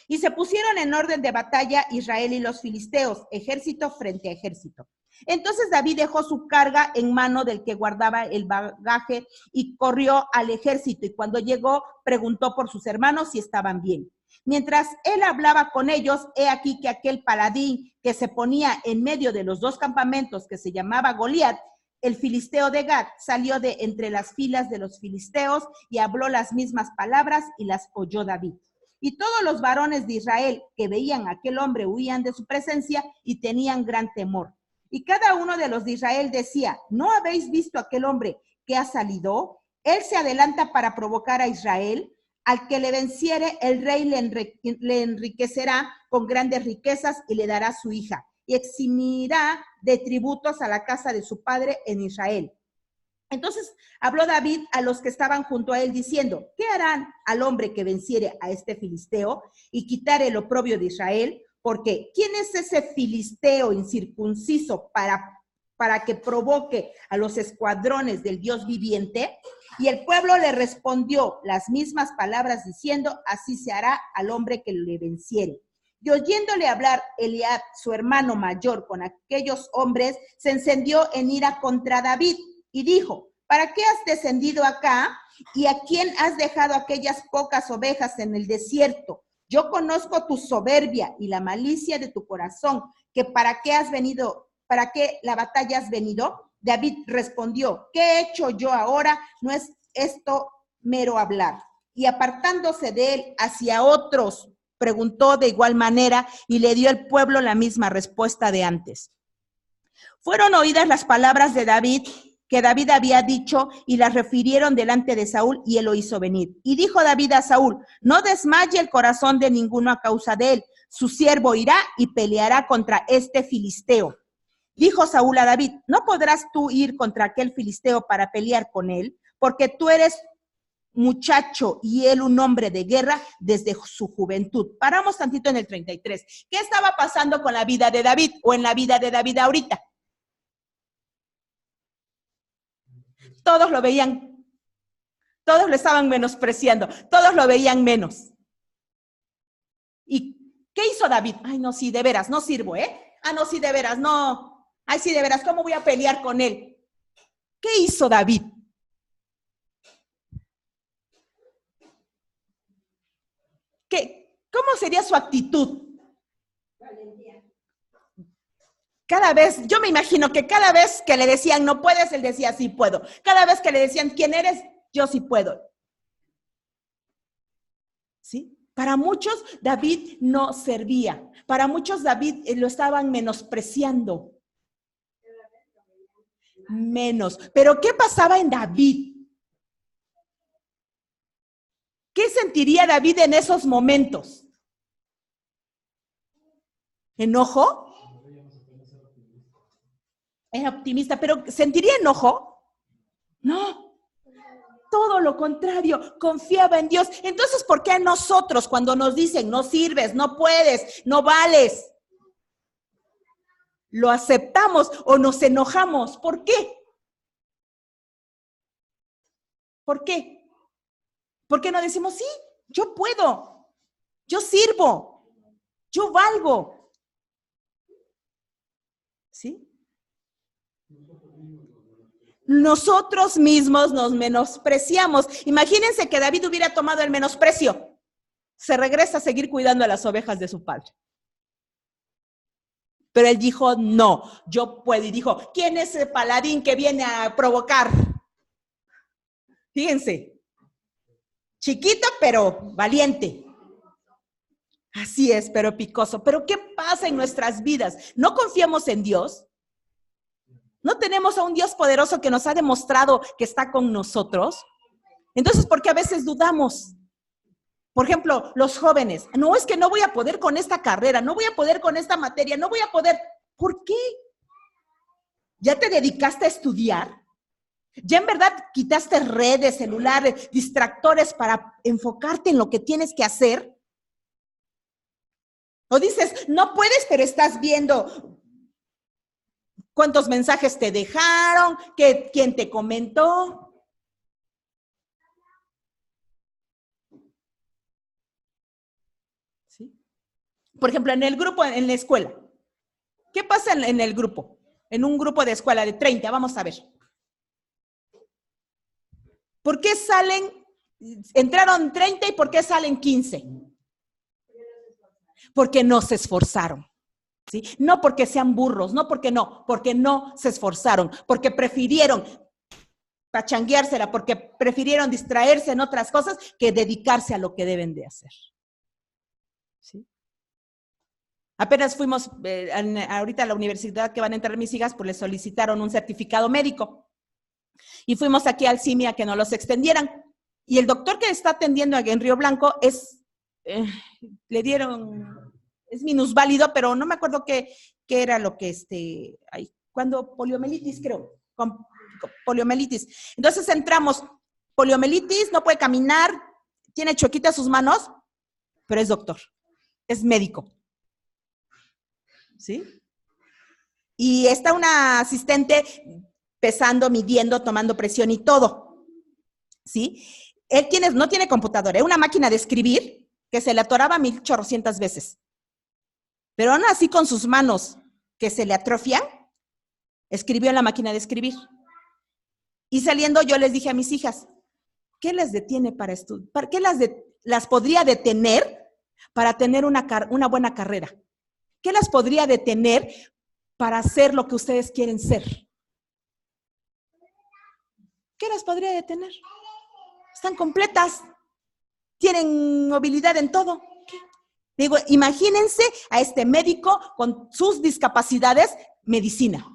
Y se pusieron en orden de batalla Israel y los filisteos, ejército frente a ejército. Entonces David dejó su carga en mano del que guardaba el bagaje y corrió al ejército, y cuando llegó preguntó por sus hermanos si estaban bien. Mientras él hablaba con ellos, he aquí que aquel paladín que se ponía en medio de los dos campamentos, que se llamaba Goliat, el filisteo de Gat, salió de entre las filas de los filisteos y habló las mismas palabras, y las oyó David. Y todos los varones de Israel que veían a aquel hombre huían de su presencia y tenían gran temor. Y cada uno de los de Israel decía: ¿no habéis visto a aquel hombre que ha salido? Él se adelanta para provocar a Israel. Al que le venciere, el rey le enriquecerá con grandes riquezas y le dará su hija, y eximirá de tributos a la casa de su padre en Israel. Entonces habló David a los que estaban junto a él diciendo: ¿qué harán al hombre que venciere a este filisteo y quitare el oprobio de Israel? Porque ¿quién es ese filisteo incircunciso para que provoque a los escuadrones del Dios viviente? Y el pueblo le respondió las mismas palabras diciendo: así se hará al hombre que le venciere. Y oyéndole hablar Eliab, su hermano mayor, con aquellos hombres, se encendió en ira contra David y dijo: ¿para qué has descendido acá? ¿Y a quién has dejado aquellas pocas ovejas en el desierto? Yo conozco tu soberbia y la malicia de tu corazón, que para qué has venido, para qué la batalla has venido. David respondió: ¿qué he hecho yo ahora? No es esto mero hablar. Y apartándose de él hacia otros, preguntó de igual manera, y le dio el pueblo la misma respuesta de antes. Fueron oídas las palabras de David, que David había dicho, y las refirieron delante de Saúl, y él lo hizo venir. Y dijo David a Saúl: no desmaye el corazón de ninguno a causa de él. Su siervo irá y peleará contra este filisteo. Dijo Saúl a David: ¿no podrás tú ir contra aquel filisteo para pelear con él? Porque tú eres muchacho y él un hombre de guerra desde su juventud. Paramos tantito en el 33. ¿Qué estaba pasando con la vida de David o en la vida de David ahorita? Todos lo veían, todos lo estaban menospreciando, todos lo veían menos. ¿Y qué hizo David? Ay, no, sí, de veras, no sirvo, ¿eh? Ah, no, sí, de veras, no. Ay, sí, de veras, ¿cómo voy a pelear con él? ¿Qué hizo David? ¿Cómo sería su actitud? Cada vez, yo me imagino que cada vez que le decían no puedes, él decía sí puedo. Cada vez que le decían ¿quién eres? Yo sí puedo. ¿Sí? Para muchos David no servía. Para muchos David lo estaban menospreciando. Menos. Pero ¿qué pasaba en David? ¿Qué sentiría David en esos momentos? ¿Enojo? Era optimista, pero ¿sentiría enojo? No, todo lo contrario, confiaba en Dios. Entonces, ¿por qué nosotros cuando nos dicen no sirves, no puedes, no vales, lo aceptamos o nos enojamos? ¿Por qué? ¿Por qué? ¿Por qué no decimos sí, yo puedo, yo sirvo, yo valgo? ¿Sí? Nosotros mismos nos menospreciamos. Imagínense que David hubiera tomado el menosprecio. Se regresa a seguir cuidando a las ovejas de su padre. Pero él dijo, no, yo puedo. Y dijo, ¿quién es el paladín que viene a provocar? Fíjense, chiquito pero valiente. Así es, pero picoso. Pero ¿qué pasa en nuestras vidas? ¿No confiamos en Dios? ¿No tenemos a un Dios poderoso que nos ha demostrado que está con nosotros? Entonces, ¿por qué a veces dudamos? Por ejemplo, los jóvenes, no, es que no voy a poder con esta carrera, no voy a poder con esta materia, no voy a poder. ¿Por qué? ¿Ya te dedicaste a estudiar? ¿Ya en verdad quitaste redes, celulares, distractores para enfocarte en lo que tienes que hacer? O dices, no puedes, pero estás viendo cuántos mensajes te dejaron, quién te comentó. ¿Sí? Por ejemplo, en el grupo, en la escuela. ¿Qué pasa en el grupo? en un grupo de escuela de 30, vamos a ver. ¿Por qué entraron 30 y por qué salen 15? Porque no se esforzaron. ¿Sí? No porque sean burros, porque no se esforzaron, porque prefirieron pachangueársela, porque prefirieron distraerse en otras cosas que dedicarse a lo que deben de hacer. ¿Sí? Apenas fuimos, ahorita a la universidad que van a entrar mis hijas, pues les solicitaron un certificado médico. Y fuimos aquí al CIMI a que nos los extendieran. Y el doctor que está atendiendo en Río Blanco le dieron, es minusválido, pero no me acuerdo qué era lo que cuando poliomielitis, creo, con poliomielitis. Entonces entramos, poliomielitis, no puede caminar, tiene chuequitas sus manos, pero es doctor, es médico. ¿Sí? Y está una asistente pesando, midiendo, tomando presión y todo. ¿Sí? Él no tiene computadora, es una máquina de escribir que se le atoraba 1,800 veces. Pero aún así con sus manos que se le atrofian, escribió en la máquina de escribir. Y saliendo yo les dije a mis hijas, ¿qué las detiene para estudiar? ¿Qué las podría detener para tener una buena carrera? ¿Qué las podría detener para hacer lo que ustedes quieren ser? ¿Qué las podría detener? Están completas, tienen movilidad en todo. ¿Qué? Digo, imagínense a este médico con sus discapacidades, medicina.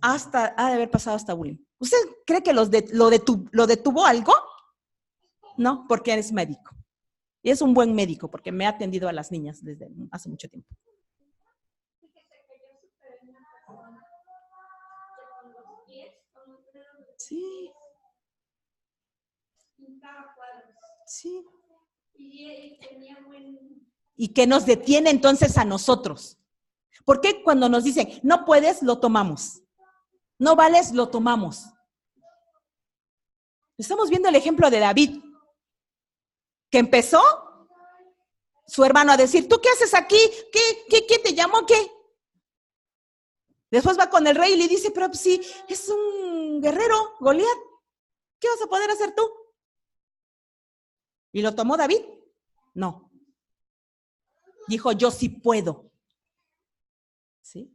Ha de haber pasado hasta bullying. ¿Usted cree que lo detuvo algo? No, porque eres médico. Y es un buen médico porque me ha atendido a las niñas desde hace mucho tiempo. Sí. Sí. ¿Y qué nos detiene entonces a nosotros? ¿Por qué cuando nos dicen, no puedes, lo tomamos? No vales, lo tomamos. Estamos viendo el ejemplo de David, que empezó su hermano a decir, ¿tú qué haces aquí? ¿Qué te llamó? ¿Qué? Después va con el rey y le dice, pero sí, es un guerrero, Goliat. ¿Qué vas a poder hacer tú? ¿Y lo tomó David? No. Dijo, yo sí puedo. ¿Sí?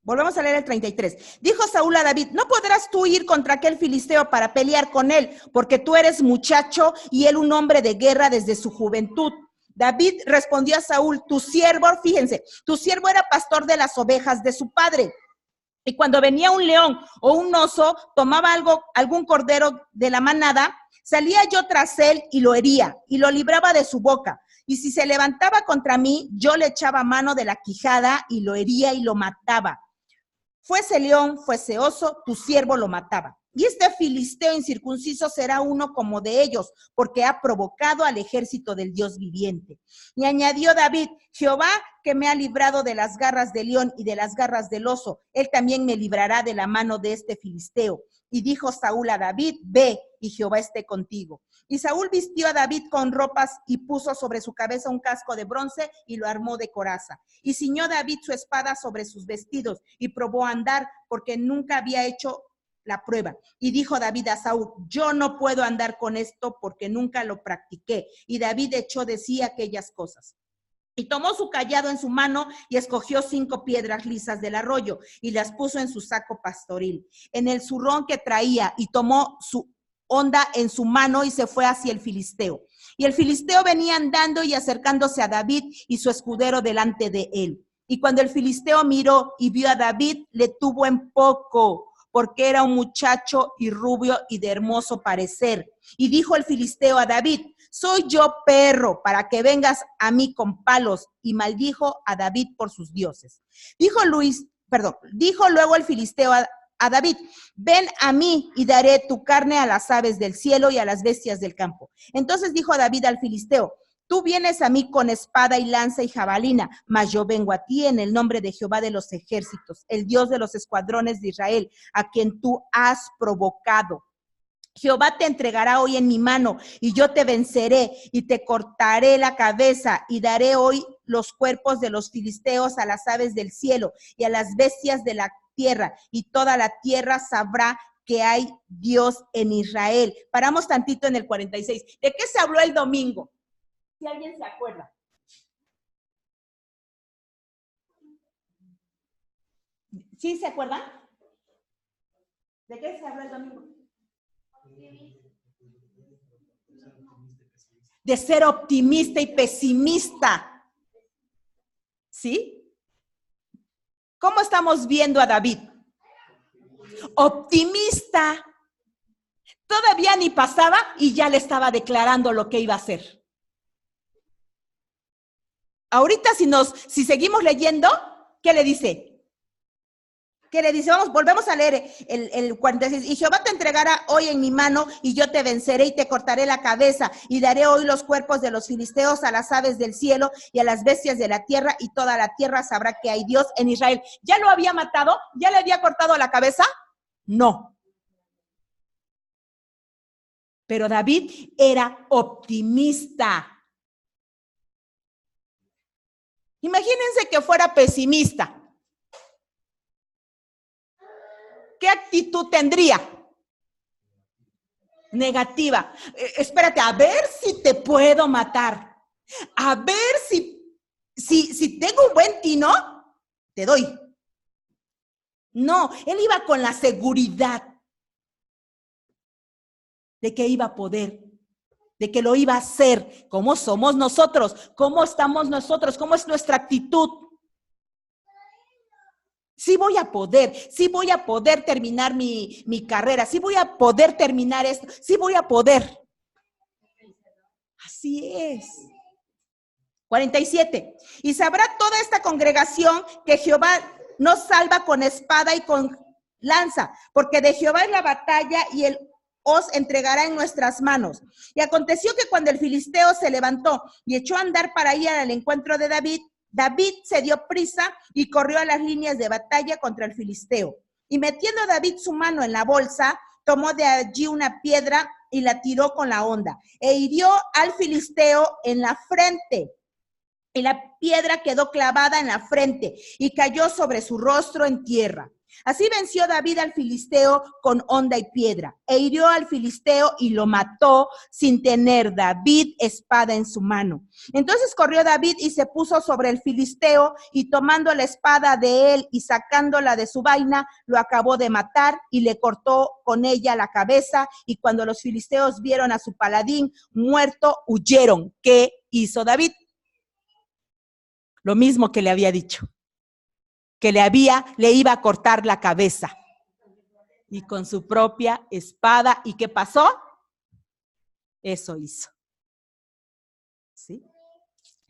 Volvemos a leer el 33. Dijo Saúl a David, no podrás tú ir contra aquel filisteo para pelear con él, porque tú eres muchacho y él un hombre de guerra desde su juventud. David respondió a Saúl, tu siervo, fíjense, tu siervo era pastor de las ovejas de su padre. Y cuando venía un león o un oso, tomaba algún cordero de la manada, salía yo tras él y lo hería y lo libraba de su boca. Y si se levantaba contra mí, yo le echaba mano de la quijada y lo hería y lo mataba. Fuese león, fuese oso, tu siervo lo mataba. Y este filisteo incircunciso será uno como de ellos, porque ha provocado al ejército del Dios viviente. Y añadió David, Jehová que me ha librado de las garras del león y de las garras del oso, él también me librará de la mano de este filisteo. Y dijo Saúl a David, ve, y Jehová esté contigo. Y Saúl vistió a David con ropas y puso sobre su cabeza un casco de bronce y lo armó de coraza. Y ciñó David su espada sobre sus vestidos y probó a andar porque nunca había hecho la prueba. Y dijo David a Saúl, yo no puedo andar con esto porque nunca lo practiqué. Y David echó de sí aquellas cosas. Y tomó su cayado en su mano y escogió 5 piedras lisas del arroyo y las puso en su saco pastoril, en el zurrón que traía, y tomó su honda en su mano y se fue hacia el filisteo. Y el filisteo venía andando y acercándose a David y su escudero delante de él. Y cuando el filisteo miró y vio a David, le tuvo en poco, porque era un muchacho y rubio y de hermoso parecer. Y dijo el filisteo a David, soy yo perro para que vengas a mí con palos, y maldijo a David por sus dioses. Dijo luego el filisteo a David, ven a mí y daré tu carne a las aves del cielo y a las bestias del campo. Entonces dijo David al filisteo, tú vienes a mí con espada y lanza y jabalina, mas yo vengo a ti en el nombre de Jehová de los ejércitos, el Dios de los escuadrones de Israel, a quien tú has provocado. Jehová te entregará hoy en mi mano, y yo te venceré, y te cortaré la cabeza, y daré hoy los cuerpos de los filisteos a las aves del cielo, y a las bestias de la tierra, y toda la tierra sabrá que hay Dios en Israel. Paramos tantito en el 46. ¿De qué se habló el domingo? Si alguien se acuerda. ¿Sí se acuerdan? ¿De qué se habló el domingo? De ser optimista y pesimista. ¿Sí? ¿Cómo estamos viendo a David? Optimista. Todavía ni pasaba y ya le estaba declarando lo que iba a hacer. Ahorita si seguimos leyendo, ¿qué le dice? ¿Qué le dice? Volvemos a leer el 46. Y Jehová te entregará hoy en mi mano, y yo te venceré y te cortaré la cabeza, y daré hoy los cuerpos de los filisteos a las aves del cielo y a las bestias de la tierra, y toda la tierra sabrá que hay Dios en Israel. ¿Ya lo había matado? ¿Ya le había cortado la cabeza? No. Pero David era optimista. Imagínense que fuera pesimista. ¿Qué actitud tendría? Negativa. Espérate, a ver si te puedo matar. A ver si tengo un buen tino, te doy. No, él iba con la seguridad de que iba a poder, de que lo iba a hacer. ¿Cómo somos nosotros? ¿Cómo estamos nosotros? ¿Cómo es nuestra actitud? Sí voy a poder terminar mi carrera, sí voy a poder terminar esto, sí voy a poder. Así es. 47. Y sabrá toda esta congregación que Jehová nos salva con espada y con lanza, porque de Jehová es la batalla y él os entregará en nuestras manos. Y aconteció que cuando el filisteo se levantó y echó a andar para ir al encuentro de David, David se dio prisa y corrió a las líneas de batalla contra el filisteo. Y metiendo David su mano en la bolsa, tomó de allí una piedra y la tiró con la honda, e hirió al filisteo en la frente. Y la piedra quedó clavada en la frente y cayó sobre su rostro en tierra. Así venció David al filisteo con honda y piedra, e hirió al filisteo y lo mató sin tener David espada en su mano. Entonces corrió David y se puso sobre el filisteo, y tomando la espada de él y sacándola de su vaina, lo acabó de matar y le cortó con ella la cabeza. Y cuando los filisteos vieron a su paladín muerto, huyeron. ¿Qué hizo David? Lo mismo que le había dicho, que le iba a cortar la cabeza. Y con su propia espada. ¿Y qué pasó? Eso hizo. ¿Sí?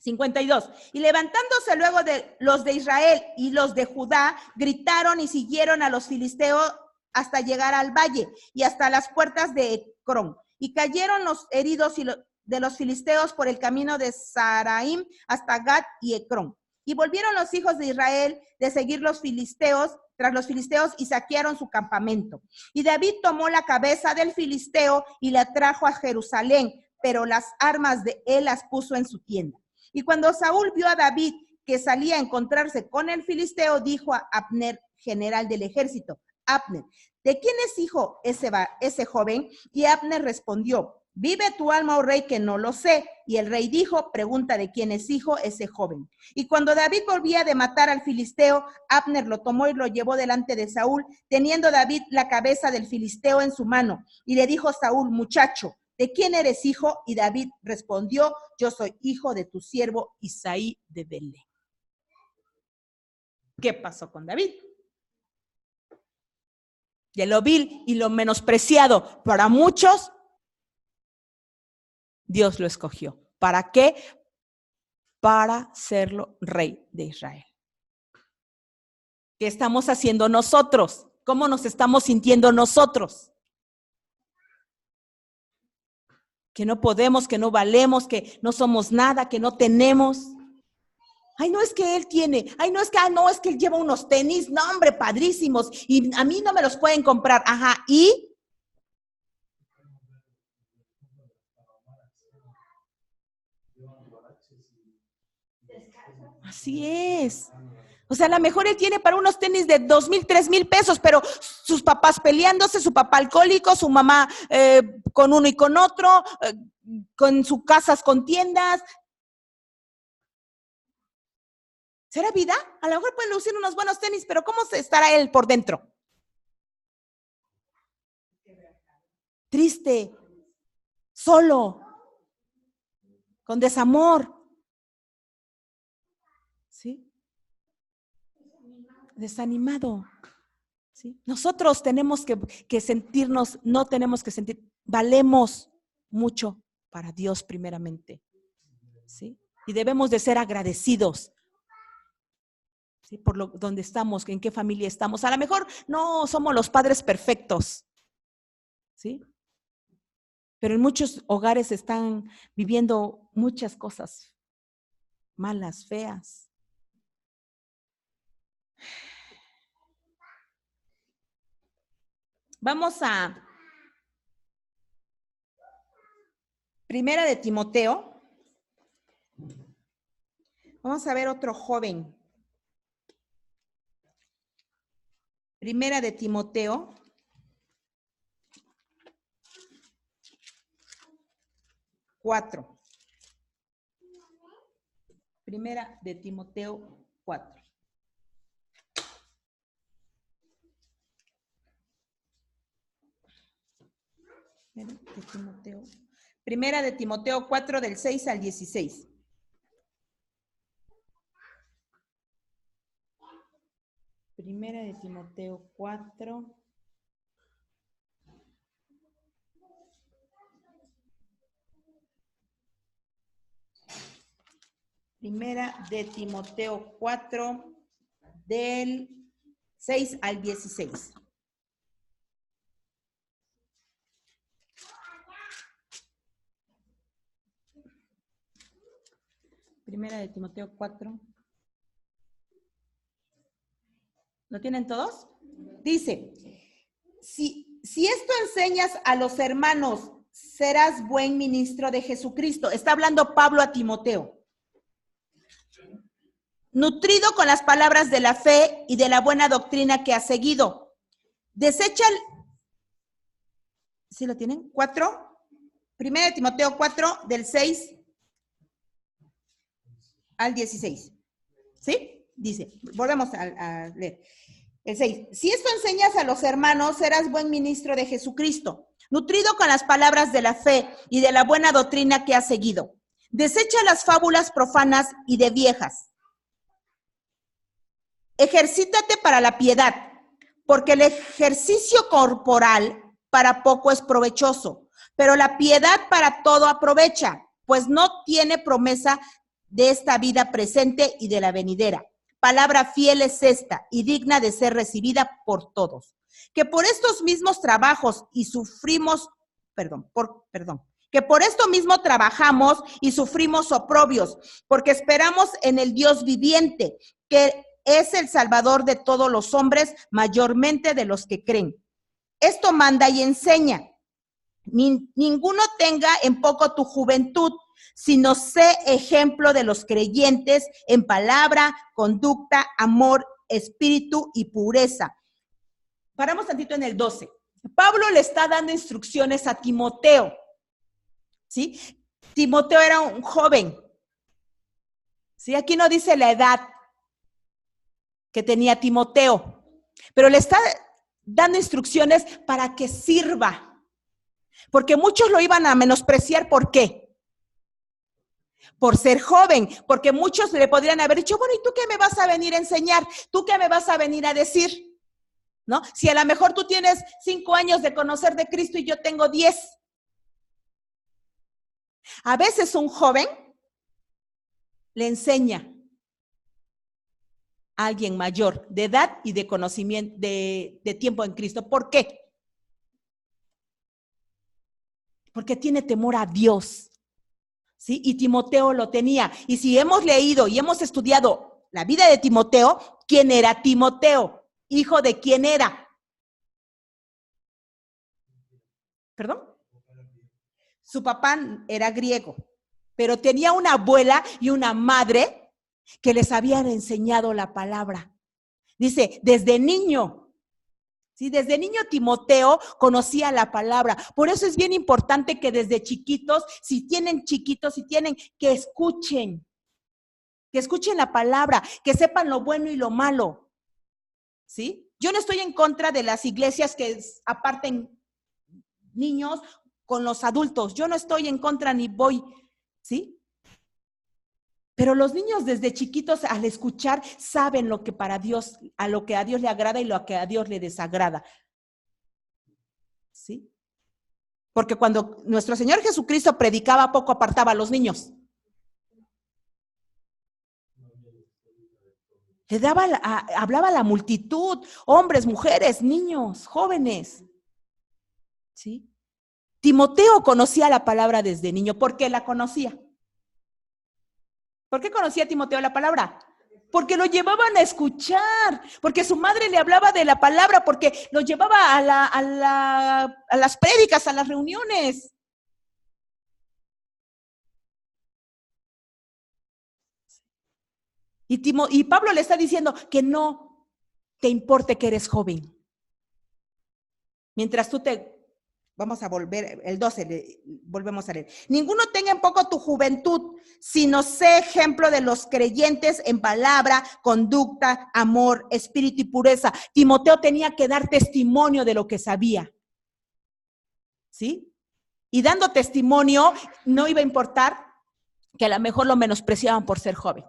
52. Y levantándose luego de los de Israel y los de Judá, gritaron y siguieron a los filisteos hasta llegar al valle y hasta las puertas de Ecrón. Y cayeron los heridos de los filisteos por el camino de Saraim hasta Gat y Ecrón. Y volvieron los hijos de Israel de seguir los filisteos, tras los filisteos, y saquearon su campamento. Y David tomó la cabeza del filisteo y la trajo a Jerusalén, pero las armas de él las puso en su tienda. Y cuando Saúl vio a David que salía a encontrarse con el filisteo, dijo a Abner, general del ejército: Abner, ¿de quién es hijo ese joven? Y Abner respondió: vive tu alma, oh rey, que no lo sé. Y el rey dijo: pregunta de quién es hijo ese joven. Y cuando David volvía de matar al filisteo, Abner lo tomó y lo llevó delante de Saúl, teniendo David la cabeza del filisteo en su mano. Y le dijo Saúl: muchacho, ¿de quién eres hijo? Y David respondió: yo soy hijo de tu siervo Isaí de Belén. ¿Qué pasó con David? De lo vil y lo menospreciado para muchos, Dios lo escogió. ¿Para qué? Para serlo rey de Israel. ¿Qué estamos haciendo nosotros? ¿Cómo nos estamos sintiendo nosotros? Que no podemos, que no valemos, que no somos nada, que no tenemos. Ay, no es que él tiene. Ay, no es que él lleva unos tenis. No, hombre, padrísimos. Y a mí no me los pueden comprar. Ajá, ¿y? Así es. O sea, a lo mejor él tiene para unos tenis de 2,000, 3,000 pesos, pero sus papás peleándose, su papá alcohólico, su mamá con uno y con otro, con sus casas con tiendas. ¿Será vida? A lo mejor puede lucir unos buenos tenis, pero ¿cómo estará él por dentro? Triste, solo, con desamor. ¿Sí? Desanimado. ¿Sí? Nosotros tenemos que sentirnos, no tenemos que sentir, valemos mucho para Dios primeramente. ¿Sí? Y debemos de ser agradecidos. ¿Sí? Por donde estamos, en qué familia estamos. A lo mejor no somos los padres perfectos. ¿Sí? Pero en muchos hogares están viviendo muchas cosas malas, feas. Vamos a Primera de Timoteo. Vamos a ver otro joven. Primera de Timoteo. Cuatro. Primera de Timoteo 4. Primera de Timoteo 4 del 6 al 16. Primera de Timoteo 4. Primera de Timoteo 4 del 6 al 16. Primera de Timoteo 4. ¿Lo tienen todos? Dice, si esto enseñas a los hermanos, serás buen ministro de Jesucristo. Está hablando Pablo a Timoteo. Nutrido con las palabras de la fe y de la buena doctrina que has seguido. Desecha ¿sí lo tienen? 4. Primera de Timoteo 4 del 6 al 16. ¿Sí? Dice, volvemos a leer. El 6. Si esto enseñas a los hermanos, serás buen ministro de Jesucristo, nutrido con las palabras de la fe y de la buena doctrina que has seguido. Desecha las fábulas profanas y de viejas. Ejercítate para la piedad, porque el ejercicio corporal para poco es provechoso, pero la piedad para todo aprovecha, pues no tiene promesa de esta vida presente y de la venidera. Palabra fiel es esta y digna de ser recibida por todos. Que por estos mismos trabajos y sufrimos, que por esto mismo trabajamos y sufrimos oprobios, porque esperamos en el Dios viviente, que es el Salvador de todos los hombres, mayormente de los que creen. Esto manda y enseña. Ninguno tenga en poco tu juventud, sino sé ejemplo de los creyentes en palabra, conducta, amor, espíritu y pureza. Paramos tantito en el 12. Pablo le está dando instrucciones a Timoteo. ¿Sí? Timoteo era un joven. ¿Sí? Aquí no dice la edad que tenía Timoteo, pero le está dando instrucciones para que sirva. Porque muchos lo iban a menospreciar, ¿por qué? Por ser joven, porque muchos le podrían haber dicho, bueno, ¿y tú qué me vas a venir a enseñar? ¿Tú qué me vas a venir a decir? ¿No? Si a lo mejor tú tienes 5 años de conocer de Cristo y yo tengo 10. A veces un joven le enseña a alguien mayor de edad y de conocimiento, de tiempo en Cristo. ¿Por qué? Porque tiene temor a Dios, ¿sí? Y Timoteo lo tenía. Y si hemos leído y hemos estudiado la vida de Timoteo, ¿quién era Timoteo? ¿Hijo de quién era? ¿Perdón? Su papá era griego, pero tenía una abuela y una madre que les habían enseñado la palabra. Dice, desde niño. Sí, desde niño Timoteo conocía la palabra. Por eso es bien importante que desde chiquitos, si tienen que escuchen la palabra, que sepan lo bueno y lo malo. ¿Sí? Yo no estoy en contra de las iglesias que aparten niños con los adultos. Yo no estoy en contra ni voy, ¿sí? Pero los niños desde chiquitos al escuchar saben lo que para Dios, a lo que a Dios le agrada y lo que a Dios le desagrada. ¿Sí? Porque cuando nuestro Señor Jesucristo predicaba, poco apartaba a los niños. Hablaba a la multitud, hombres, mujeres, niños, jóvenes. ¿Sí? Timoteo conocía la palabra desde niño. ¿Por qué la conocía? ¿Por qué conocía Timoteo la palabra? Porque lo llevaban a escuchar, porque su madre le hablaba de la palabra, porque lo llevaba a las prédicas, a las reuniones. Y Pablo le está diciendo que no te importe que eres joven. Mientras vamos a volver, el 12, volvemos a leer. Ninguno tenga en poco tu juventud, sino sé ejemplo de los creyentes en palabra, conducta, amor, espíritu y pureza. Timoteo tenía que dar testimonio de lo que sabía. ¿Sí? Y dando testimonio, no iba a importar que a lo mejor lo menospreciaban por ser joven.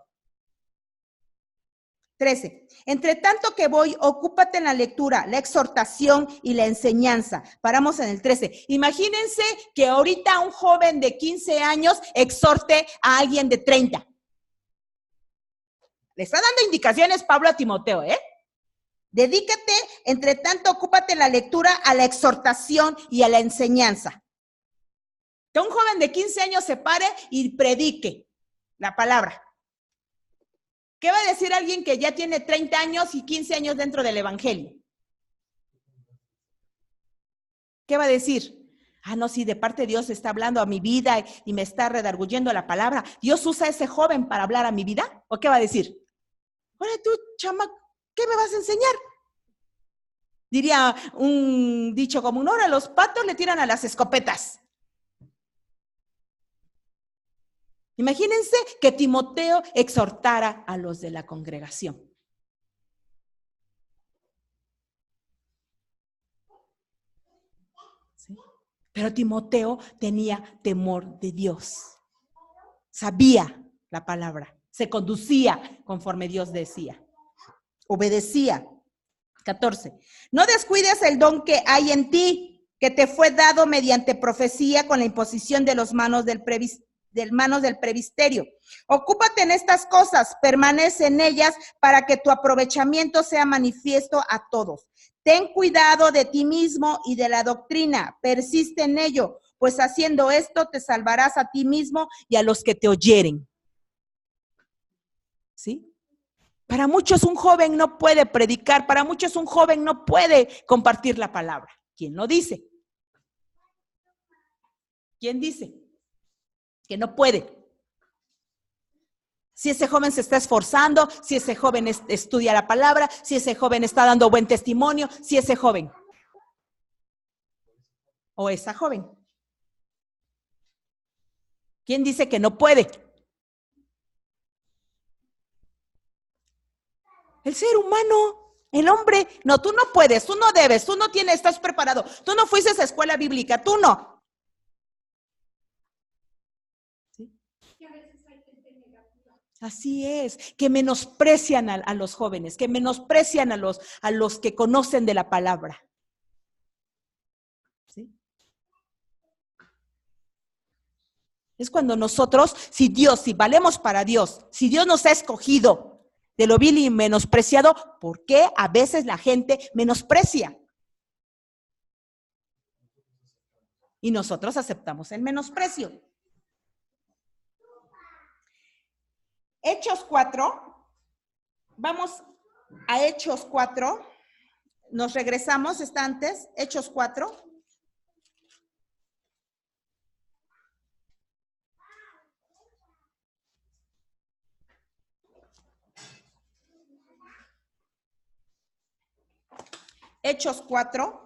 13. Entre tanto que voy, ocúpate en la lectura, la exhortación y la enseñanza. Paramos en el 13. Imagínense que ahorita un joven de 15 años exhorte a alguien de 30. Le está dando indicaciones Pablo a Timoteo, ¿eh? Dedícate, entre tanto, ocúpate en la lectura, a la exhortación y a la enseñanza. Que un joven de 15 años se pare y predique la palabra. ¿Qué va a decir alguien que ya tiene 30 años y 15 años dentro del evangelio? ¿Qué va a decir? Ah, no, sí, de parte de Dios está hablando a mi vida y me está redarguyendo la palabra. ¿Dios usa a ese joven para hablar a mi vida? ¿O qué va a decir? Ahora tú, chama, ¿qué me vas a enseñar? Diría un dicho común, ahora los patos le tiran a las escopetas. Imagínense que Timoteo exhortara a los de la congregación. ¿Sí? Pero Timoteo tenía temor de Dios. Sabía la palabra, se conducía conforme Dios decía. Obedecía. 14. No descuides el don que hay en ti, que te fue dado mediante profecía con la imposición de las manos del presbiterio. Ocúpate en estas cosas, permanece en ellas para que tu aprovechamiento sea manifiesto a todos. Ten cuidado de ti mismo y de la doctrina, persiste en ello, pues haciendo esto te salvarás a ti mismo y a los que te oyeren. ¿Sí? Para muchos un joven no puede predicar, para muchos un joven no puede compartir la palabra. ¿Quién lo dice? ¿Quién dice? Que no puede. Si ese joven se está esforzando, si ese joven estudia la palabra, si ese joven está dando buen testimonio, si ese joven o esa joven. ¿Quién dice que no puede? El ser humano, el hombre. No, tú no puedes, tú no debes, tú no tienes, estás preparado. Tú no fuiste a escuela bíblica, tú no. ¿Sí? Así es, que menosprecian a los jóvenes, que menosprecian a los que conocen de la palabra. ¿Sí? Es cuando nosotros, si valemos para Dios, si Dios nos ha escogido de lo vil y menospreciado, ¿por qué a veces la gente menosprecia? Y nosotros aceptamos el menosprecio. Hechos 4, vamos a Hechos 4, nos regresamos, está antes, Hechos 4. Hechos 4.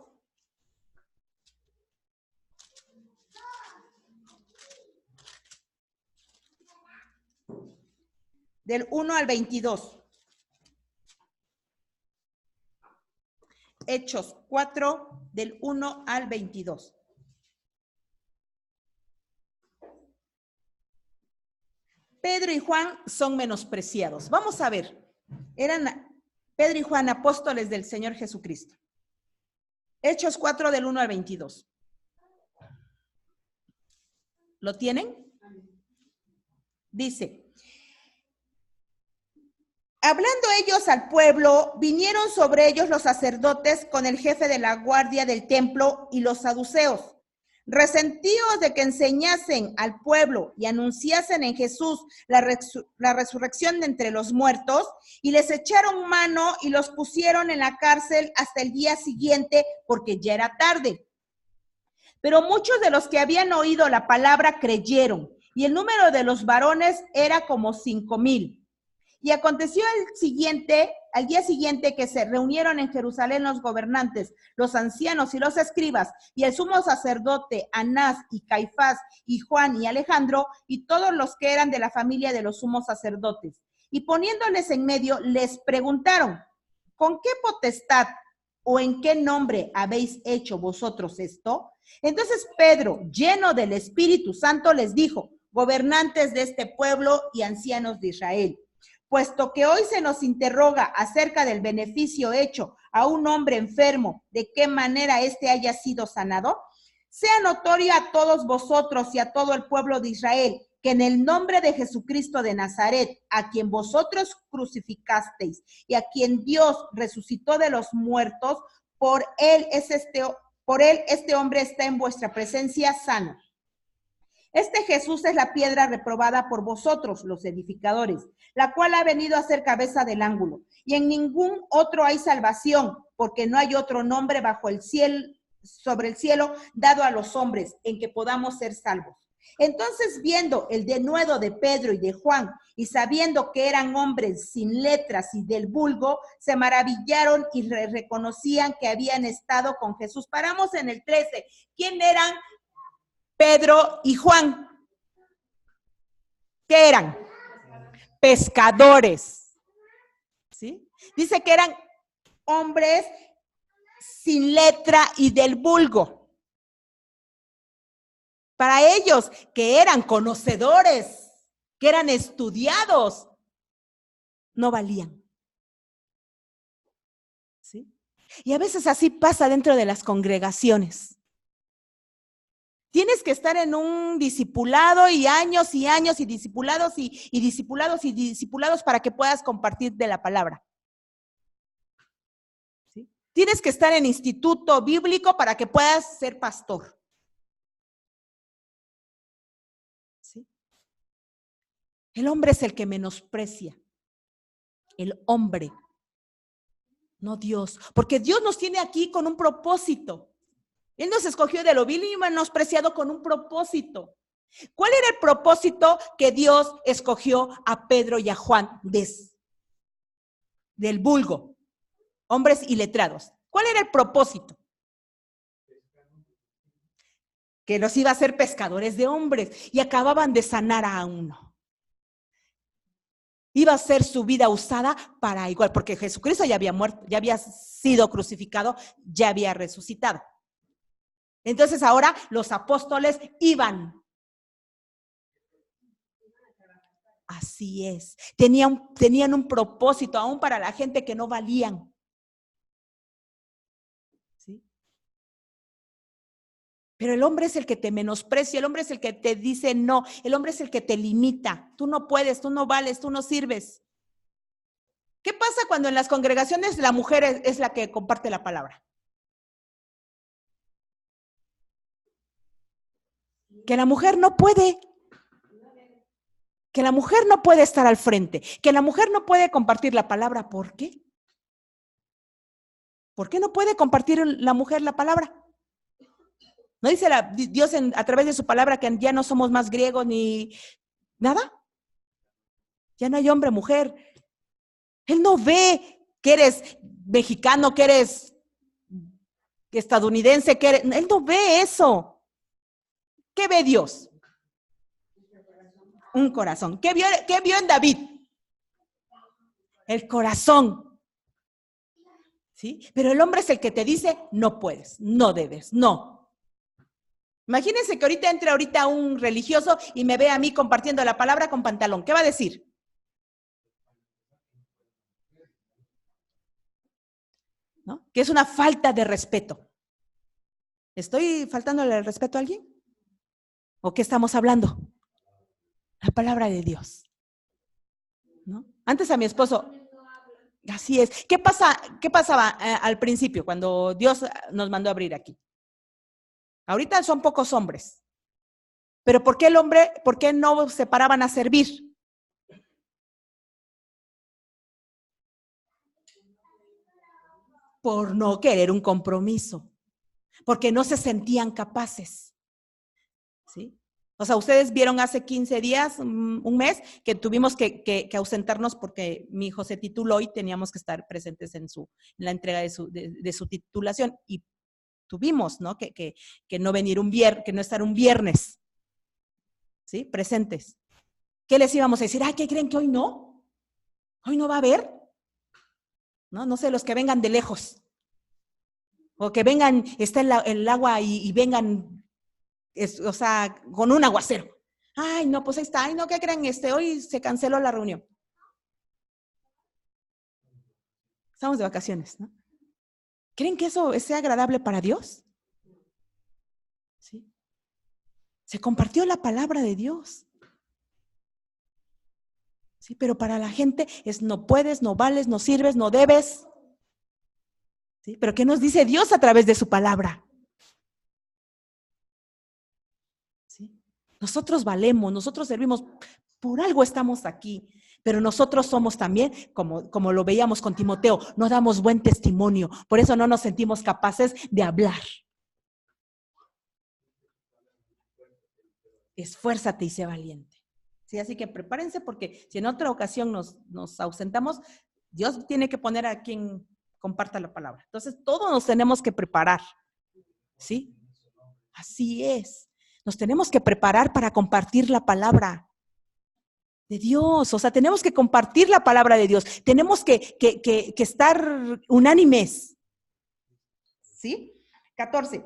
Del 1 al 22. Hechos 4, del 1 al 22. Pedro y Juan son menospreciados. Vamos a ver. Eran Pedro y Juan apóstoles del Señor Jesucristo. Hechos 4, del 1 al 22. ¿Lo tienen? Dice: hablando ellos al pueblo, vinieron sobre ellos los sacerdotes con el jefe de la guardia del templo y los saduceos, resentidos de que enseñasen al pueblo y anunciasen en Jesús la resurrección de entre los muertos, y les echaron mano y los pusieron en la cárcel hasta el día siguiente, porque ya era tarde. Pero muchos de los que habían oído la palabra creyeron, y el número de los varones era como 5,000. Y aconteció al día siguiente que se reunieron en Jerusalén los gobernantes, los ancianos y los escribas, y el sumo sacerdote Anás y Caifás y Juan y Alejandro, y todos los que eran de la familia de los sumos sacerdotes. Y poniéndoles en medio, les preguntaron: ¿con qué potestad o en qué nombre habéis hecho vosotros esto? Entonces Pedro, lleno del Espíritu Santo, les dijo: gobernantes de este pueblo y ancianos de Israel, puesto que hoy se nos interroga acerca del beneficio hecho a un hombre enfermo, de qué manera éste haya sido sanado, sea notorio a todos vosotros y a todo el pueblo de Israel, que en el nombre de Jesucristo de Nazaret, a quien vosotros crucificasteis y a quien Dios resucitó de los muertos, por él este hombre está en vuestra presencia sano. Este Jesús es la piedra reprobada por vosotros, los edificadores, la cual ha venido a ser cabeza del ángulo. Y en ningún otro hay salvación, porque no hay otro nombre bajo el cielo, sobre el cielo, dado a los hombres, en que podamos ser salvos. Entonces, viendo el denuedo de Pedro y de Juan, y sabiendo que eran hombres sin letras y del vulgo, se maravillaron y reconocían que habían estado con Jesús. Paramos en el 13. ¿Quién eran Pedro y Juan? ¿Qué eran? Pescadores. ¿Sí? Dice que eran hombres sin letra y del vulgo. Para ellos, que eran conocedores, que eran estudiados, no valían. ¿Sí? Y a veces así pasa dentro de las congregaciones. Tienes que estar en un discipulado y años y discipulados y discipulados para que puedas compartir de la palabra. ¿Sí? Tienes que estar en instituto bíblico para que puedas ser pastor. ¿Sí? El hombre es el que menosprecia. El hombre, no Dios. Porque Dios nos tiene aquí con un propósito. Él nos escogió de lo vil y menospreciado con un propósito. ¿Cuál era el propósito que Dios escogió a Pedro y a Juan del vulgo? Hombres iletrados. ¿Cuál era el propósito? Que los iba a hacer pescadores de hombres, y acababan de sanar a uno. Iba a ser su vida usada para igual, porque Jesucristo ya había muerto, ya había sido crucificado, ya había resucitado. Entonces ahora los apóstoles iban. Así es. Tenían un propósito aún para la gente que no valían. ¿Sí? Pero el hombre es el que te menosprecia, el hombre es el que te dice no, el hombre es el que te limita. Tú no puedes, tú no vales, tú no sirves. ¿Qué pasa cuando en las congregaciones la mujer es la que comparte la palabra? Que la mujer no puede. Que la mujer no puede estar al frente. Que la mujer no puede compartir la palabra. ¿Por qué? ¿Por qué no puede compartir la mujer la palabra? ¿No dice Dios a través de su palabra que ya no somos más griegos ni nada? Ya no hay hombre, mujer. Él no ve que eres mexicano, que eres que estadounidense que eres. Él no ve eso. ¿Qué ve Dios? Un corazón. ¿Qué vio en David? El corazón. ¿Sí? Pero el hombre es el que te dice, no puedes, no debes, no. Imagínense que entre un religioso y me ve a mí compartiendo la palabra con pantalón. ¿Qué va a decir? ¿No? Que es una falta de respeto. ¿Estoy faltándole el respeto a alguien? ¿O qué estamos hablando? La palabra de Dios. ¿No? Antes a mi esposo, así es. ¿Qué pasaba al principio cuando Dios nos mandó a abrir aquí? Ahorita son pocos hombres. Pero ¿por qué no se paraban a servir? Por no querer un compromiso. Porque no se sentían capaces. ¿Sí? O sea, ustedes vieron hace 15 días, un mes, que tuvimos que ausentarnos porque mi hijo se tituló y teníamos que estar presentes en la entrega de su titulación. Y tuvimos, ¿no? Que no venir que no estar un viernes, ¿sí? Presentes. ¿Qué les íbamos a decir? Ay, ¿qué creen que hoy no? ¿Hoy no va a haber? No sé, los que vengan de lejos. O que vengan, está el agua y vengan, o sea, con un aguacero. Ay, no, pues ahí está. Ay, no, ¿qué creen? Hoy se canceló la reunión. Estamos de vacaciones, ¿no? ¿Creen que eso sea agradable para Dios? Sí. Se compartió la palabra de Dios. Sí, pero para la gente es no puedes, no vales, no sirves, no debes. ¿Sí? Pero ¿qué nos dice Dios a través de su palabra? ¿Sí? Nosotros valemos, nosotros servimos, por algo estamos aquí, pero nosotros somos también, como lo veíamos con Timoteo, no damos buen testimonio, por eso no nos sentimos capaces de hablar. Esfuérzate y sé valiente. Sí, así que prepárense porque si en otra ocasión nos ausentamos, Dios tiene que poner a quien comparta la palabra. Entonces, todos nos tenemos que preparar. ¿Sí? Así es. Nos tenemos que preparar para compartir la palabra de Dios. O sea, tenemos que compartir la palabra de Dios. Tenemos que estar unánimes. ¿Sí? 14.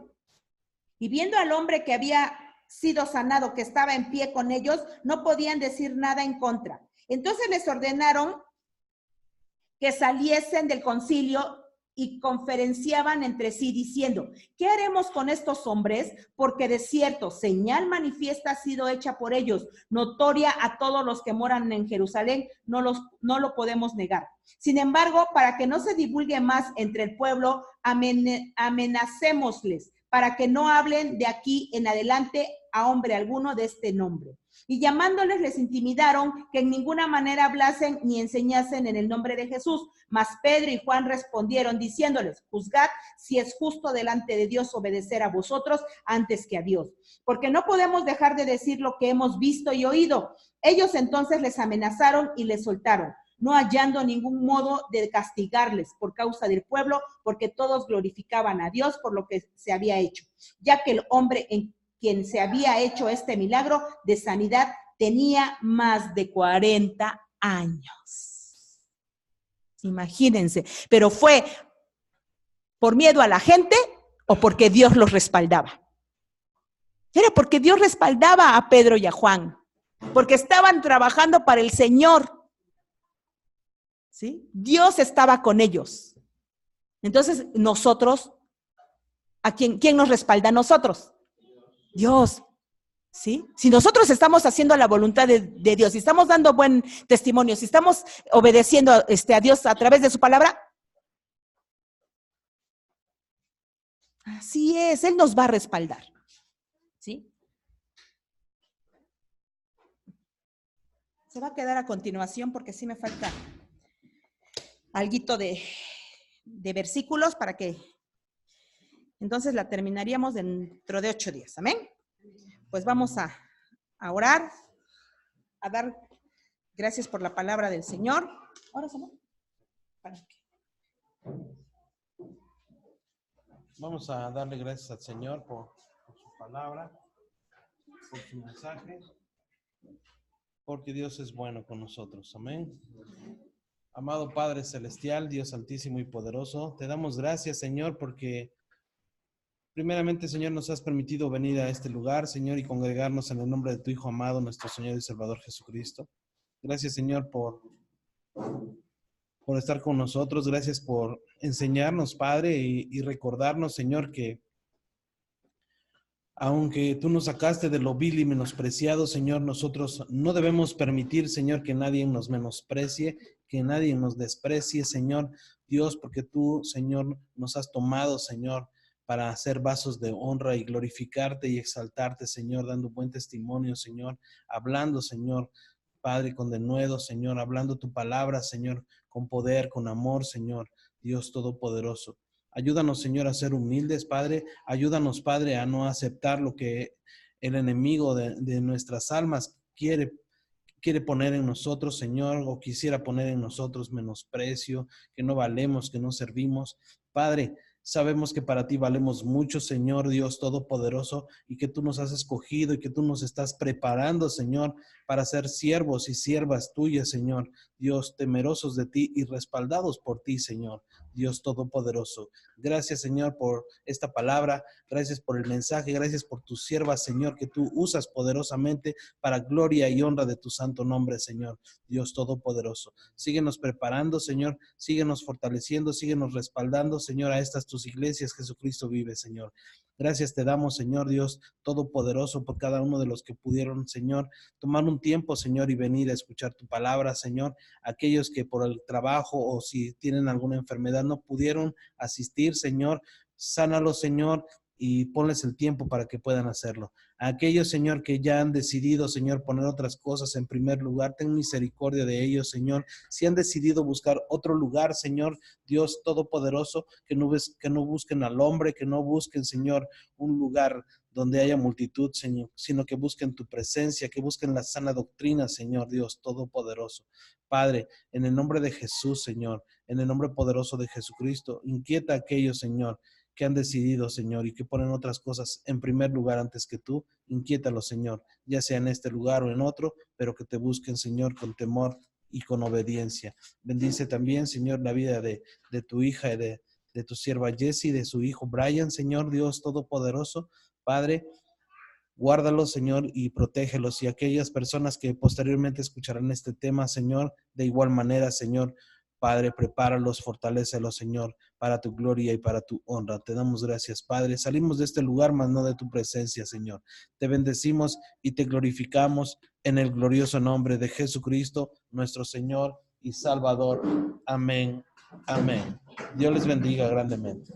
Y viendo al hombre que había sido sanado, que estaba en pie con ellos, no podían decir nada en contra. Entonces les ordenaron que saliesen del concilio y conferenciaban entre sí diciendo, ¿qué haremos con estos hombres? Porque de cierto, señal manifiesta ha sido hecha por ellos, notoria a todos los que moran en Jerusalén, no lo podemos negar. Sin embargo, para que no se divulgue más entre el pueblo, amenacémosles, para que no hablen de aquí en adelante a hombre alguno de este nombre. Y llamándoles les intimidaron que en ninguna manera hablasen ni enseñasen en el nombre de Jesús. Mas Pedro y Juan respondieron diciéndoles, juzgad si es justo delante de Dios obedecer a vosotros antes que a Dios. Porque no podemos dejar de decir lo que hemos visto y oído. Ellos entonces les amenazaron y les soltaron, no hallando ningún modo de castigarles por causa del pueblo, porque todos glorificaban a Dios por lo que se había hecho, ya que el hombre en quien se había hecho este milagro de sanidad tenía más de 40 años. Imagínense, pero ¿fue por miedo a la gente o porque Dios los respaldaba? Era porque Dios respaldaba a Pedro y a Juan, porque estaban trabajando para el Señor. ¿Sí? Dios estaba con ellos. Entonces, nosotros, ¿a quién nos respalda a nosotros? Dios. ¿Sí? Si nosotros estamos haciendo la voluntad de Dios, si estamos dando buen testimonio, si estamos obedeciendo a Dios a través de su palabra, así es, Él nos va a respaldar. ¿Sí? Se va a quedar a continuación porque sí me falta alguito de versículos para que entonces la terminaríamos dentro de 8 días. ¿Amén? Pues vamos a orar, a dar gracias por la palabra del Señor. Ahora, Samuel, ¿para qué? Vamos a darle gracias al Señor por su palabra, por su mensaje, porque Dios es bueno con nosotros. Amén. Amado Padre Celestial, Dios Altísimo y Poderoso, te damos gracias, Señor, porque primeramente, Señor, nos has permitido venir a este lugar, Señor, y congregarnos en el nombre de tu Hijo amado, nuestro Señor y Salvador Jesucristo. Gracias, Señor, por estar con nosotros. Gracias por enseñarnos, Padre, y recordarnos, Señor, que aunque tú nos sacaste de lo vil y menospreciado, Señor, nosotros no debemos permitir, Señor, que nadie nos menosprecie, que nadie nos desprecie, Señor Dios, porque tú, Señor, nos has tomado, Señor, para hacer vasos de honra y glorificarte y exaltarte, Señor, dando buen testimonio, Señor, hablando, Señor, Padre, con denuedo, Señor, hablando tu palabra, Señor, con poder, con amor, Señor, Dios Todopoderoso. Ayúdanos, Señor, a ser humildes, Padre. Ayúdanos, Padre, a no aceptar lo que el enemigo de nuestras almas quiere poner en nosotros, Señor, o quisiera poner en nosotros menosprecio, que no valemos, que no servimos. Padre, sabemos que para ti valemos mucho, Señor Dios Todopoderoso, y que tú nos has escogido y que tú nos estás preparando, Señor, para ser siervos y siervas tuyas, Señor, Dios, temerosos de ti y respaldados por ti, Señor, Dios Todopoderoso. Gracias, Señor, por esta palabra. Gracias por el mensaje. Gracias por tus siervas, Señor, que tú usas poderosamente para gloria y honra de tu santo nombre, Señor, Dios Todopoderoso. Síguenos preparando, Señor. Síguenos fortaleciendo, síguenos respaldando, Señor, a estas tus iglesias. Jesucristo vive, Señor. Gracias te damos, Señor Dios Todopoderoso, por cada uno de los que pudieron, Señor, tomar un tiempo, Señor, y venir a escuchar tu palabra, Señor. Aquellos que por el trabajo o si tienen alguna enfermedad no pudieron asistir, Señor, sánalos, Señor, y ponles el tiempo para que puedan hacerlo. A aquellos, Señor, que ya han decidido, Señor, poner otras cosas en primer lugar, ten misericordia de ellos, Señor. Si han decidido buscar otro lugar, Señor, Dios Todopoderoso, que no busquen al hombre, que no busquen, Señor, un lugar donde haya multitud, Señor, sino que busquen tu presencia, que busquen la sana doctrina, Señor, Dios Todopoderoso. Padre, en el nombre de Jesús, Señor, en el nombre poderoso de Jesucristo, inquieta a aquellos, Señor, que han decidido, Señor, y que ponen otras cosas en primer lugar antes que tú. Inquiétalos, Señor, ya sea en este lugar o en otro, pero que te busquen, Señor, con temor y con obediencia. Bendice también, Señor, la vida de tu hija y de tu sierva Jessie, de su hijo Brian, Señor, Dios Todopoderoso. Padre, guárdalos, Señor, y protégelos. Y aquellas personas que posteriormente escucharán este tema, Señor, de igual manera, Señor, Padre, prepáralos, fortalécelos, Señor, para tu gloria y para tu honra. Te damos gracias, Padre. Salimos de este lugar, mas no de tu presencia, Señor. Te bendecimos y te glorificamos en el glorioso nombre de Jesucristo, nuestro Señor y Salvador. Amén. Amén. Dios les bendiga grandemente.